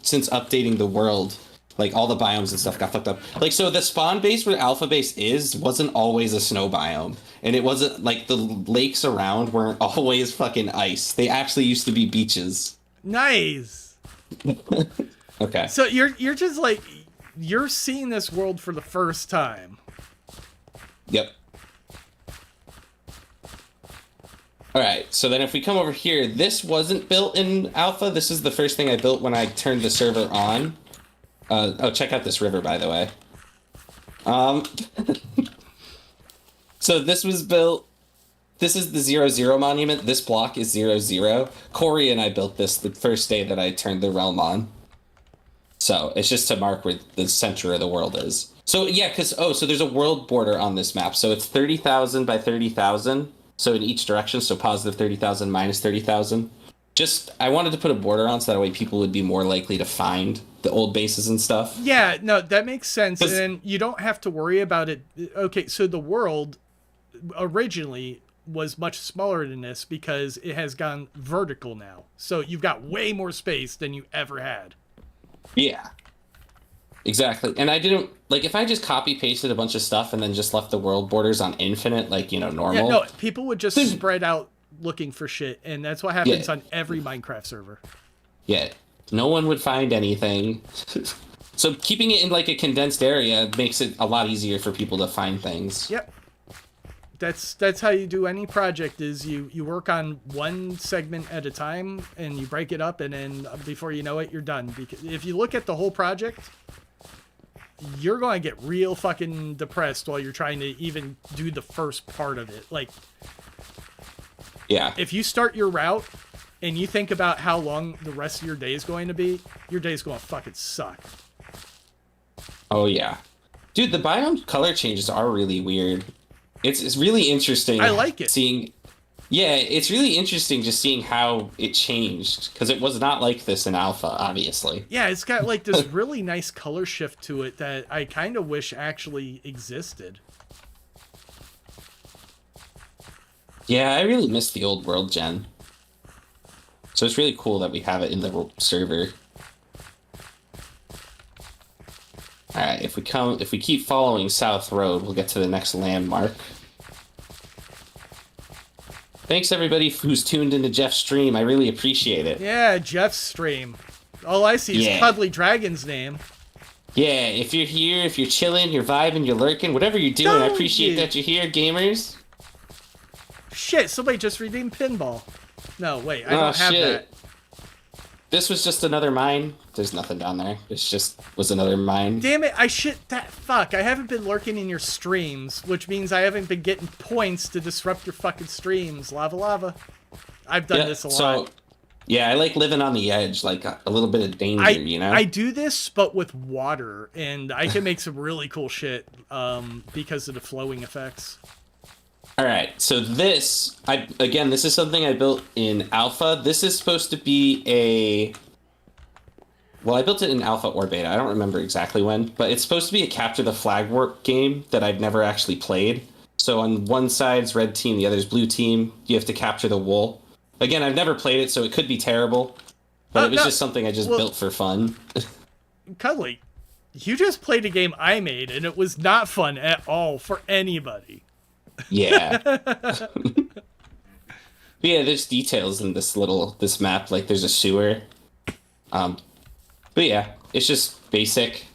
since updating the world, like all the biomes and stuff got fucked up. Like so the spawn base where Alpha Base wasn't always a snow biome, and it wasn't like the lakes around weren't always fucking ice. They actually used to be beaches. Nice. Okay. So you're just like you're seeing this world for the first time. Yep. All right, so then if we come over here, this wasn't built in alpha. This is the first thing I built when I turned the server on. Oh, check out this river, by the way. So this was built... This is the 00 monument. This block is 00. Corey and I built this the first day that I turned the realm on. So it's just to mark where the center of the world is. So yeah, so there's a world border on this map. So it's 30,000 by 30,000. So in each direction, so positive 30,000 minus 30,000. I wanted to put a border on so that way people would be more likely to find the old bases and stuff. Yeah, no, that makes sense. And you don't have to worry about it. Okay, so the world originally was much smaller than this because it has gone vertical now. So you've got way more space than you ever had. Yeah. Exactly. And I didn't if I just copy pasted a bunch of stuff and then just left the world borders on infinite, normal. Yeah, no, people would just spread out looking for shit, and that's what happens on every Minecraft server. Yeah. No one would find anything. So keeping it in a condensed area makes it a lot easier for people to find things. Yep. That's how you do any project is you work on one segment at a time and you break it up, and then before you know it, you're done. Because if you look at the whole project, you're going to get real fucking depressed while you're trying to even do the first part of it. Yeah. If you start your route and you think about how long the rest of your day is going to be, your day's going to fucking suck. Oh, yeah. Dude, the biome color changes are really weird. It's really interesting. I like it. It's really interesting just seeing how it changed, because it was not like this in alpha, obviously. Yeah, it's got this really nice color shift to it that I kind of wish actually existed. Yeah, I really miss the old world gen. So it's really cool that we have it in the server. Alright, if we keep following South Road, we'll get to the next landmark. Thanks everybody who's tuned into Jeff's stream. I really appreciate it. Yeah, Jeff's stream. All I see is Cuddly Dragon's name. Yeah, if you're here, if you're chilling, you're vibing, you're lurking, whatever you're doing, I appreciate that you're here, gamers. Shit, somebody just redeemed Pinball. No, wait, I don't have that. This was just another mine. There's nothing down there. It's just was another mine. Damn it! Fuck! I haven't been lurking in your streams, which means I haven't been getting points to disrupt your fucking streams. Lava. I've done this a lot. So, yeah, I like living on the edge, like a little bit of danger, you know? I do this, but with water, and I can make some really cool shit because of the flowing effects. All right, so this is something I built in alpha. This is supposed to be well, I built it in alpha or beta. I don't remember exactly when, but it's supposed to be a capture the flag work game that I've never actually played. So on one side's red team, the other's blue team. You have to capture the wool. Again, I've never played it, so it could be terrible, but it was just something I just built for fun. Cuddly, you just played a game I made, and it was not fun at all for anybody. Yeah. But yeah, there's details in this map. Like, there's a sewer. But yeah, it's just basic.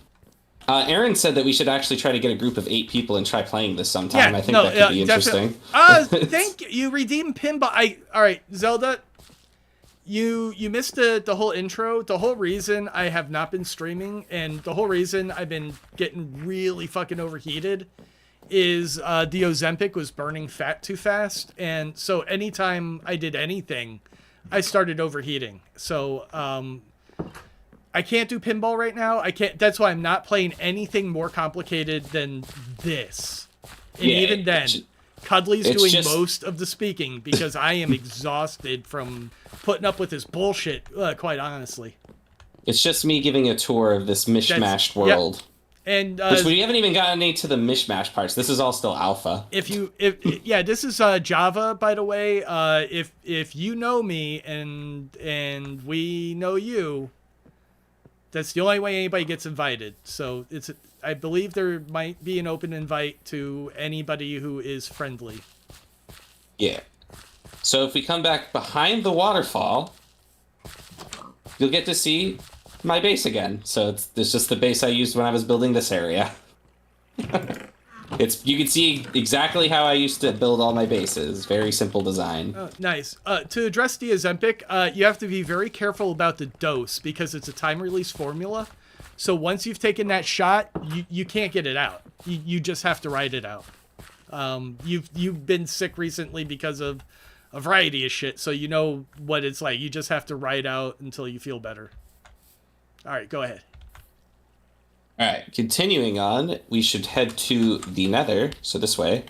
Aaron said that we should actually try to get a group of 8 people and try playing this sometime. I think that could be interesting. Thank you. You redeemed pinball. All right, Zelda. You missed the whole intro. The whole reason I have not been streaming, and the whole reason I've been getting really fucking overheated, is the Ozempic was burning fat too fast, and so anytime I did anything, I started overheating. So I can't do pinball right now. I can't. That's why I'm not playing anything more complicated than this. And even then, Cuddly's doing most of the speaking because I am exhausted from putting up with his bullshit, quite honestly. It's just me giving a tour of this mishmashed world. Yep. And which we haven't even gotten any to the mishmash parts. This is all still alpha. This is Java, by the way. If you know me and we know you, that's the only way anybody gets invited. So I believe there might be an open invite to anybody who is friendly. Yeah. So if we come back behind the waterfall, you'll get to see my base again. So it's just the base I used when I was building this area. You can see exactly how I used to build all my bases. Very simple design. Oh, nice. To address the Ozempic, you have to be very careful about the dose because it's a time-release formula. So once you've taken that shot, you can't get it out. You just have to ride it out. You've been sick recently because of a variety of shit, so you know what it's like. You just have to ride out until you feel better. All right, go ahead. All right, continuing on, we should head to the Nether, so this way.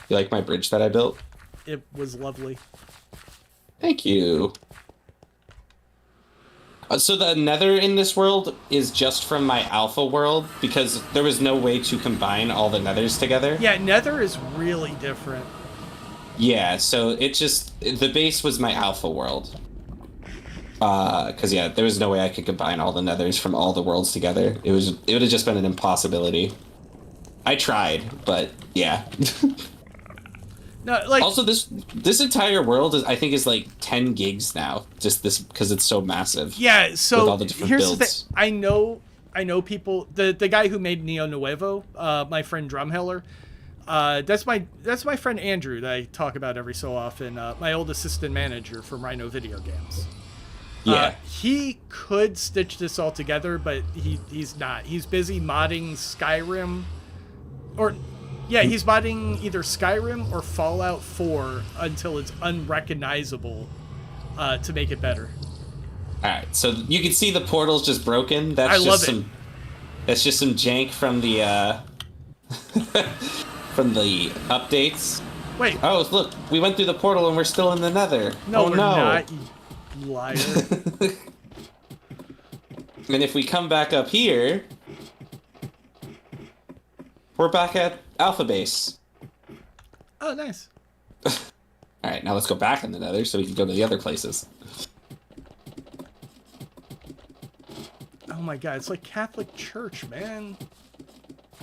You like my bridge that I built? It was lovely. Thank you. So the Nether in this world is just from my alpha world because there was no way to combine all the Nethers together. Yeah, Nether is really different. Yeah, so the base was my alpha world. Because there was no way I could combine all the Nethers from all the worlds together. It would have just been an impossibility. I tried, but yeah. No, like also this entire world I think is like 10 gigs now. Just this because it's so massive. Yeah, so with all the different here's builds. the thing. I know people. The guy who made Neo Nuevo, my friend Drumheller. That's my friend Andrew that I talk about every so often. My old assistant manager from Rhino Video Games. Yeah. He could stitch this all together, but he's not. He's busy modding Skyrim, he's modding either Skyrim or Fallout 4 until it's unrecognizable to make it better. All right, so you can see the portal's just broken. That's just some jank from the from the updates. Wait. Oh, look, we went through the portal and we're still in the Nether. No, we're not. You liar. And if we come back up here, we're back at Alpha Base. Oh, nice. All right, now let's go back in the Nether so we can go to the other places. Oh my god, it's like Catholic Church, man.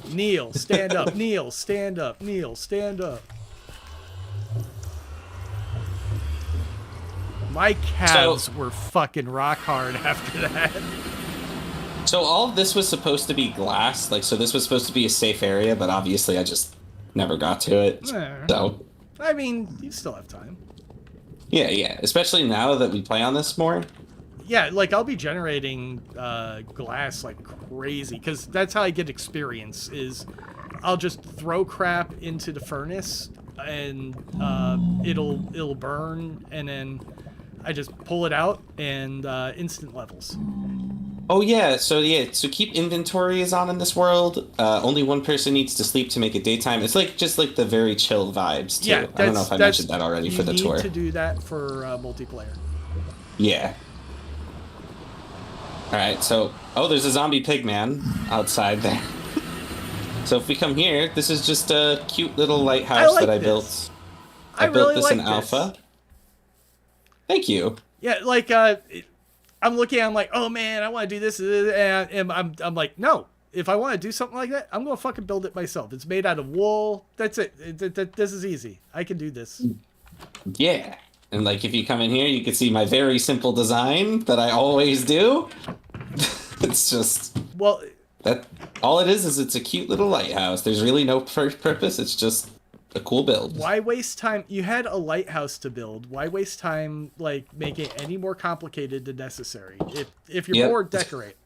Kneel, stand up, kneel, stand up, kneel, stand up. My calves were fucking rock hard after that. So all of this was supposed to be glass, so this was supposed to be a safe area, but obviously I just never got to it. So I mean, you still have time. Yeah, yeah. Especially now that we play on this more. Yeah, like I'll be generating glass like crazy because that's how I get experience. Is I'll just throw crap into the furnace and it'll burn, and then I just pull it out and instant levels. Oh yeah, so keep inventories on in this world. Only one person needs to sleep to make it daytime. It's like just like the very chill vibes too. Yeah, I don't know if I mentioned that already for the tour. You need to do that for multiplayer. Yeah. All right, so there's a zombie pig man outside there. So if we come here, this is just a cute little lighthouse that I built. I built really this like in alpha. Thank you. Yeah, like I'm looking, I'm like, oh man, I want to do this, and I'm like, no. If I want to do something like that, I'm gonna fucking build it myself. It's made out of wool. That's it. This is easy. I can do this. Yeah. And like if you come in here, you can see my very simple design that I always do. It's just that all it is it's a cute little lighthouse. There's really no purpose. It's just a cool build. Why waste time? You had a lighthouse to build. Why waste time like making it any more complicated than necessary? If you're bored, decorate.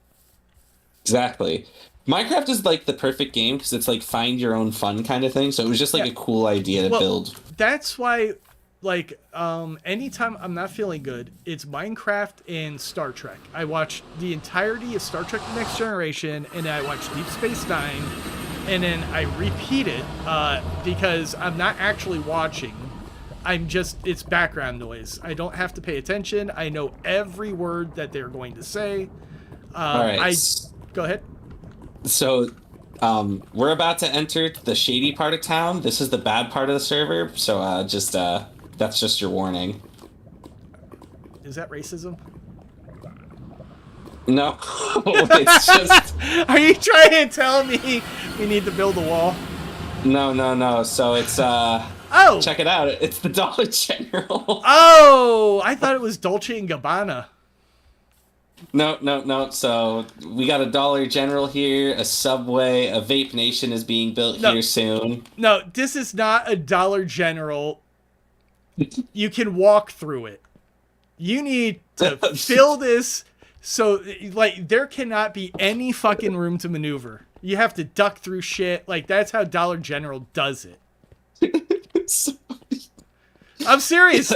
Exactly. Minecraft is like the perfect game because it's like find your own fun kind of thing. So it was just like a cool idea to build. That's why, like, anytime I'm not feeling good, it's Minecraft and Star Trek. I watch the entirety of Star Trek: The Next Generation, and I watch Deep Space Nine, and then I repeat it because I'm not actually watching. It's background noise. I don't have to pay attention. I know every word that they're going to say. All right. Go ahead. So, we're about to enter the shady part of town. This is the bad part of the server. So, that's just your warning. Is that racism? No, it's just. Are you trying to tell me we need to build a wall? No. So it's Oh, check it out. It's the Dollar General. Oh, I thought it was Dolce and Gabbana. No. So we got a Dollar General here, a Subway, a Vape Nation is being built here soon. No, this is not a Dollar General. You can walk through it. You need to fill this so, like, there cannot be any fucking room to maneuver. You have to duck through shit. Like, that's how Dollar General does it. I'm serious.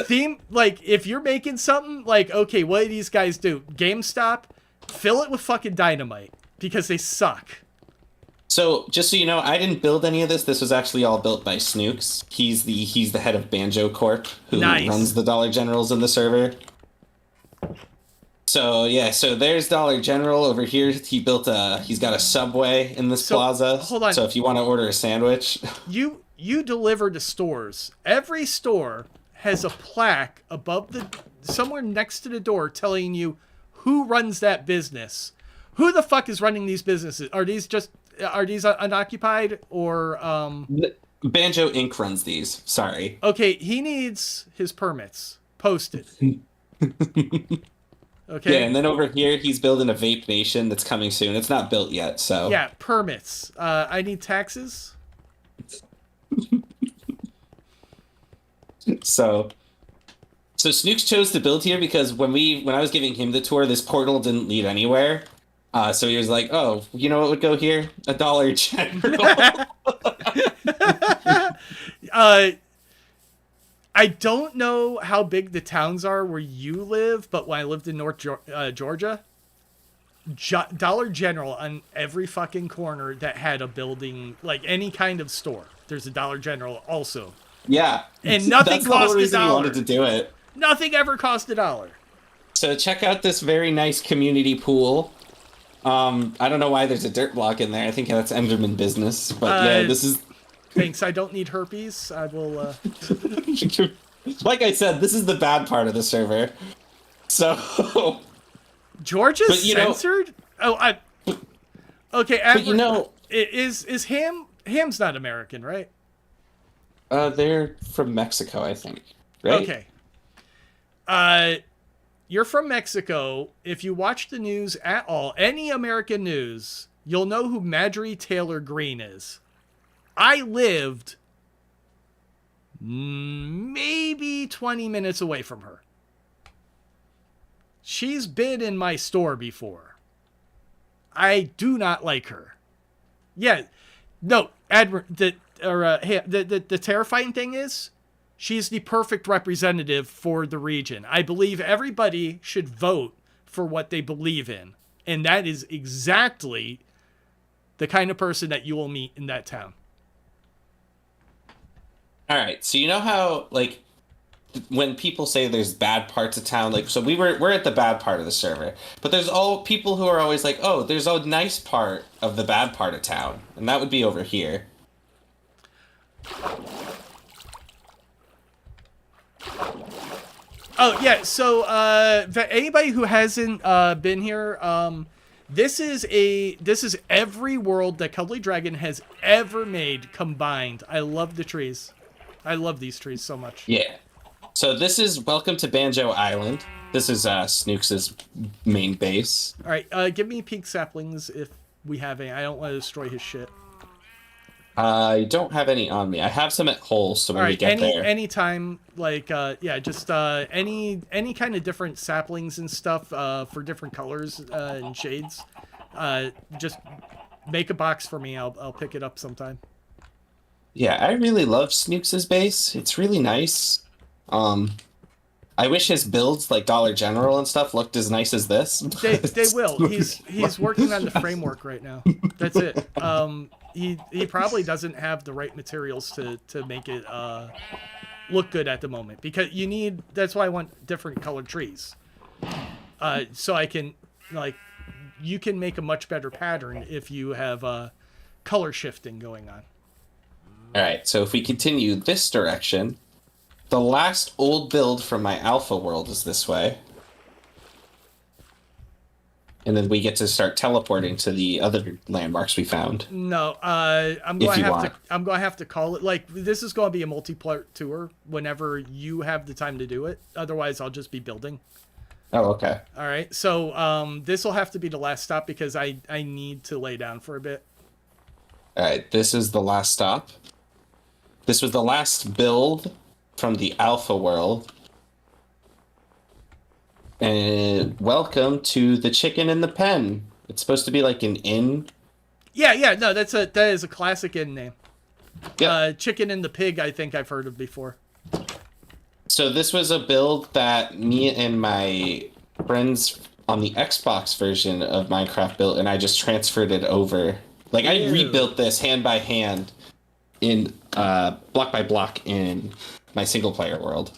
Like, if you're making something, like, okay, what do these guys do? GameStop, fill it with fucking dynamite because they suck. So, just so you know, I didn't build any of this. This was actually all built by Snooks. He's the head of Banjo Corp, who runs the Dollar Generals in the server. So, yeah, so there's Dollar General over here. He's got a Subway in this plaza. Hold on. So if you want to order a sandwich. You deliver to stores. Every store has a plaque somewhere next to the door telling you who runs that business. Who the fuck is running these businesses? Are these unoccupied or Banjo Inc. runs these. Sorry. Okay, he needs his permits posted. Okay. Yeah, and then over here he's building a Vape Nation that's coming soon. It's not built yet, so. Yeah, permits. I need taxes. So Snooks chose to build here because when I was giving him the tour, this portal didn't lead anywhere. So he was like, "Oh, you know what would go here? A Dollar General." I don't know how big the towns are where you live, but when I lived in North Georgia, Dollar General on every fucking corner that had a building, like any kind of store, there's a Dollar General also. Yeah, and nothing cost $1. He wanted to do it. Nothing ever cost $1. So check out this very nice community pool. I don't know why there's a dirt block in there. I think that's Enderman business, but yeah, this is. Thanks. I don't need herpes. I will. Like I said, this is the bad part of the server. So. Georgia's censored? Okay. But is Ham's not American, right? They're from Mexico, I think. Right? Okay. You're from Mexico. If you watch the news at all, any American news, you'll know who Marjorie Taylor Greene is. I lived maybe 20 minutes away from her. She's been in my store before. I do not like her. Yeah, no, the terrifying thing is, she's the perfect representative for the region. I believe everybody should vote for what they believe in. And that is exactly the kind of person that you will meet in that town. All right. So you know how, like, when people say there's bad parts of town, like, so we're at the bad part of the server, but there's all people who are always like, oh, there's a nice part of the bad part of town, and that would be over here. Oh yeah, so anybody who hasn't been here, this is every world that Cuddly Dragon has ever made combined. I love the trees. I love these trees so much. Yeah. So this is Welcome to Banjo Island. This is Snooks' main base. All right, give me pink saplings if we have any. I don't want to destroy his shit. I don't have any on me. I have some at Hole, so when we get there. Anytime, like, just any kind of different saplings and stuff for different colors and shades. Just make a box for me. I'll pick it up sometime. Yeah, I really love Snooks' base. It's really nice. I wish his builds, like Dollar General and stuff, looked as nice as this. They will. He's working on the framework right now. That's it. He probably doesn't have the right materials to make it look good at the moment, because that's why I want different colored trees. So I can, like, you can make a much better pattern if you have color shifting going on. All right, so if we continue this direction, the last old build from my alpha world is this way. And then we get to start teleporting to the other landmarks we found. No, I'm going to have to call it, like, this is going to be a multiplayer tour whenever you have the time to do it. Otherwise, I'll just be building. Oh, okay. All right. So, this will have to be the last stop because I need to lay down for a bit. All right, this is the last stop. This was the last build from the alpha world. And welcome to the Chicken in the Pen. It's supposed to be like an inn. Yeah, no, that is a classic inn name. Yep. Chicken in the Pig, I think I've heard of before. So this was a build that me and my friends on the Xbox version of Minecraft built, and I just transferred it over. Like, I rebuilt this hand by hand in block by block in my single player world.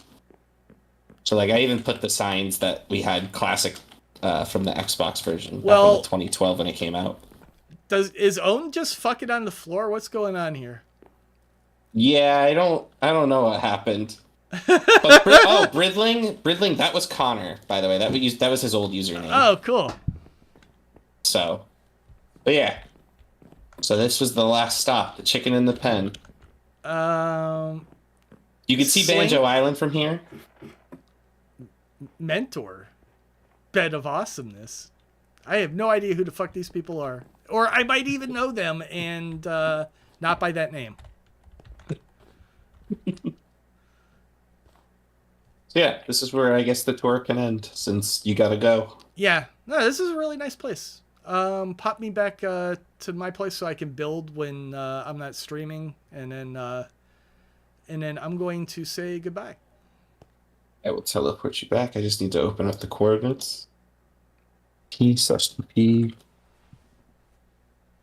So, like, I even put the signs that we had classic from the Xbox version back in 2012 when it came out. Is Owen just fucking on the floor? What's going on here? Yeah, I don't know what happened. But Bridling, that was Connor, by the way. That was his old username. Oh, cool. So, but yeah. So this was the last stop, the Chicken in the Pen. You can see Banjo Island from here. Mentor. Bed of Awesomeness. I have no idea who the fuck these people are. Or I might even know them and not by that name. So yeah, this is where I guess the tour can end, since you gotta go. Yeah. No, this is a really nice place. Pop me back to my place so I can build when I'm not streaming, and then I'm going to say goodbye. I will teleport you back. I just need to open up the coordinates. P/P.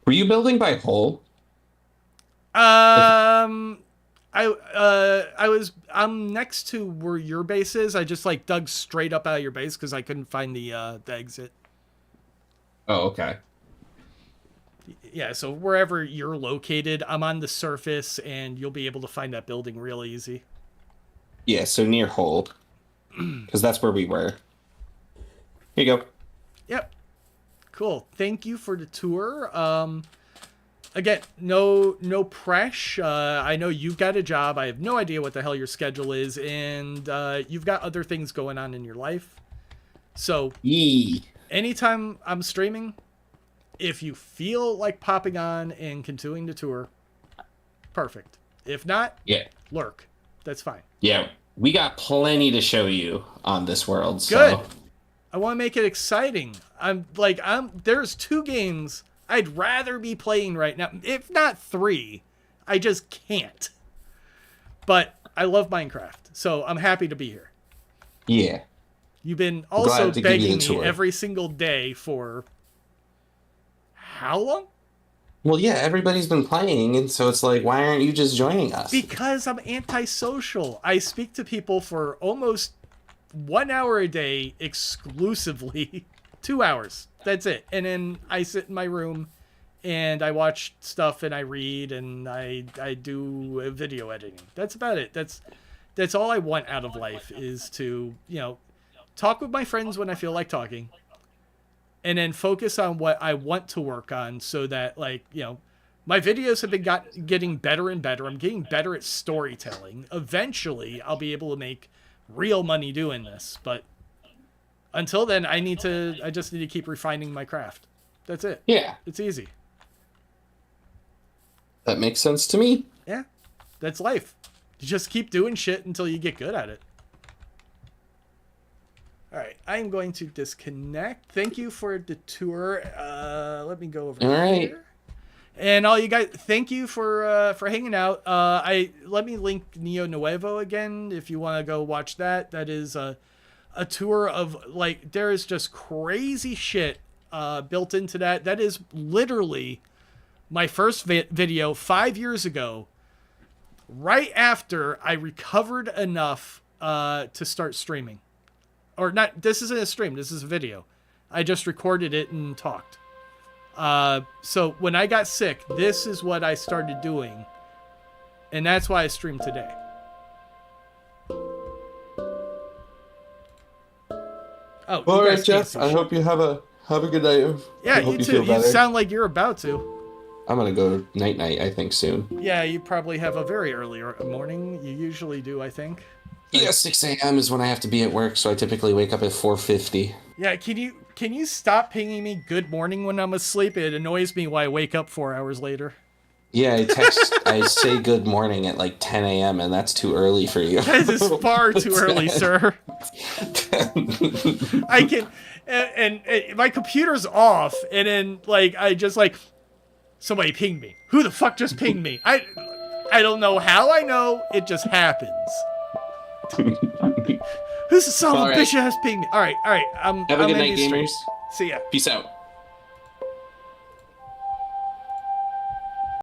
Were you building by hole? I'm next to where your base is. I just like dug straight up out of your base because I couldn't find the exit. Oh, okay. Yeah, so wherever you're located, I'm on the surface, and you'll be able to find that building real easy. Yeah, so near hole, because that's where we were. Here you go. Yep. Cool. Thank you for the tour. Again, no pressure. I know you've got a job. I have no idea what the hell your schedule is, and you've got other things going on in your life. So, anytime I'm streaming, if you feel like popping on and continuing the tour, perfect. If not, yeah, lurk. That's fine. Yeah, we got plenty to show you on this world. Good. So. I want to make it exciting. There's 2 games I'd rather be playing right now, if not 3. I just can't. But I love Minecraft, so I'm happy to be here. Yeah. You've been also Glad to give you begging the me tour. every single day for how long? Well, yeah, everybody's been playing, and so it's like, why aren't you just joining us? Because I'm antisocial. I speak to people for almost 1 hour a day exclusively. 2 hours. That's it. And then I sit in my room and I watch stuff and I read and I do video editing. That's about it. That's all I want out of life, is to, talk with my friends when I feel like talking, and then focus on what I want to work on, so that, my videos have been getting better and better. I'm getting better at storytelling. Eventually, I'll be able to make real money doing this. But until then, I just need to keep refining my craft. That's it. Yeah. It's easy. That makes sense to me. Yeah. That's life. You just keep doing shit until you get good at it. All right, I'm going to disconnect. Thank you for the tour. Let me go over All right. here. And all you guys, thank you for hanging out. Let me link Neo Nuevo again if you want to go watch that. That is a tour of, there is just crazy shit built into that. That is literally my first video 5 years ago, right after I recovered enough to start streaming. Or not, this isn't a stream, this is a video. I just recorded it and talked. So when I got sick, this is what I started doing. And that's why I stream today. Oh, All you right, guys can't Jeff. see I shit. hope you have a good night. Yeah, I hope you too. feel You better. sound like you're about to. I'm gonna go night night. I think soon. Yeah, you probably have a very early morning. You usually do, I think. Yeah, 6 a.m. is when I have to be at work, so I typically wake up at 4:50. Yeah, can you stop pinging me good morning when I'm asleep? It annoys me when I wake up 4 hours later. Yeah, I say good morning at like 10 a.m. and that's too early for you. That is far too early, sir. I can, and my computer's off, and then I just somebody pinged me. Who the fuck just pinged me? I don't know how I know. It just happens. Who's the son of a bitch that has pinged me? All right. Have a good night, gamers. See ya. Peace out.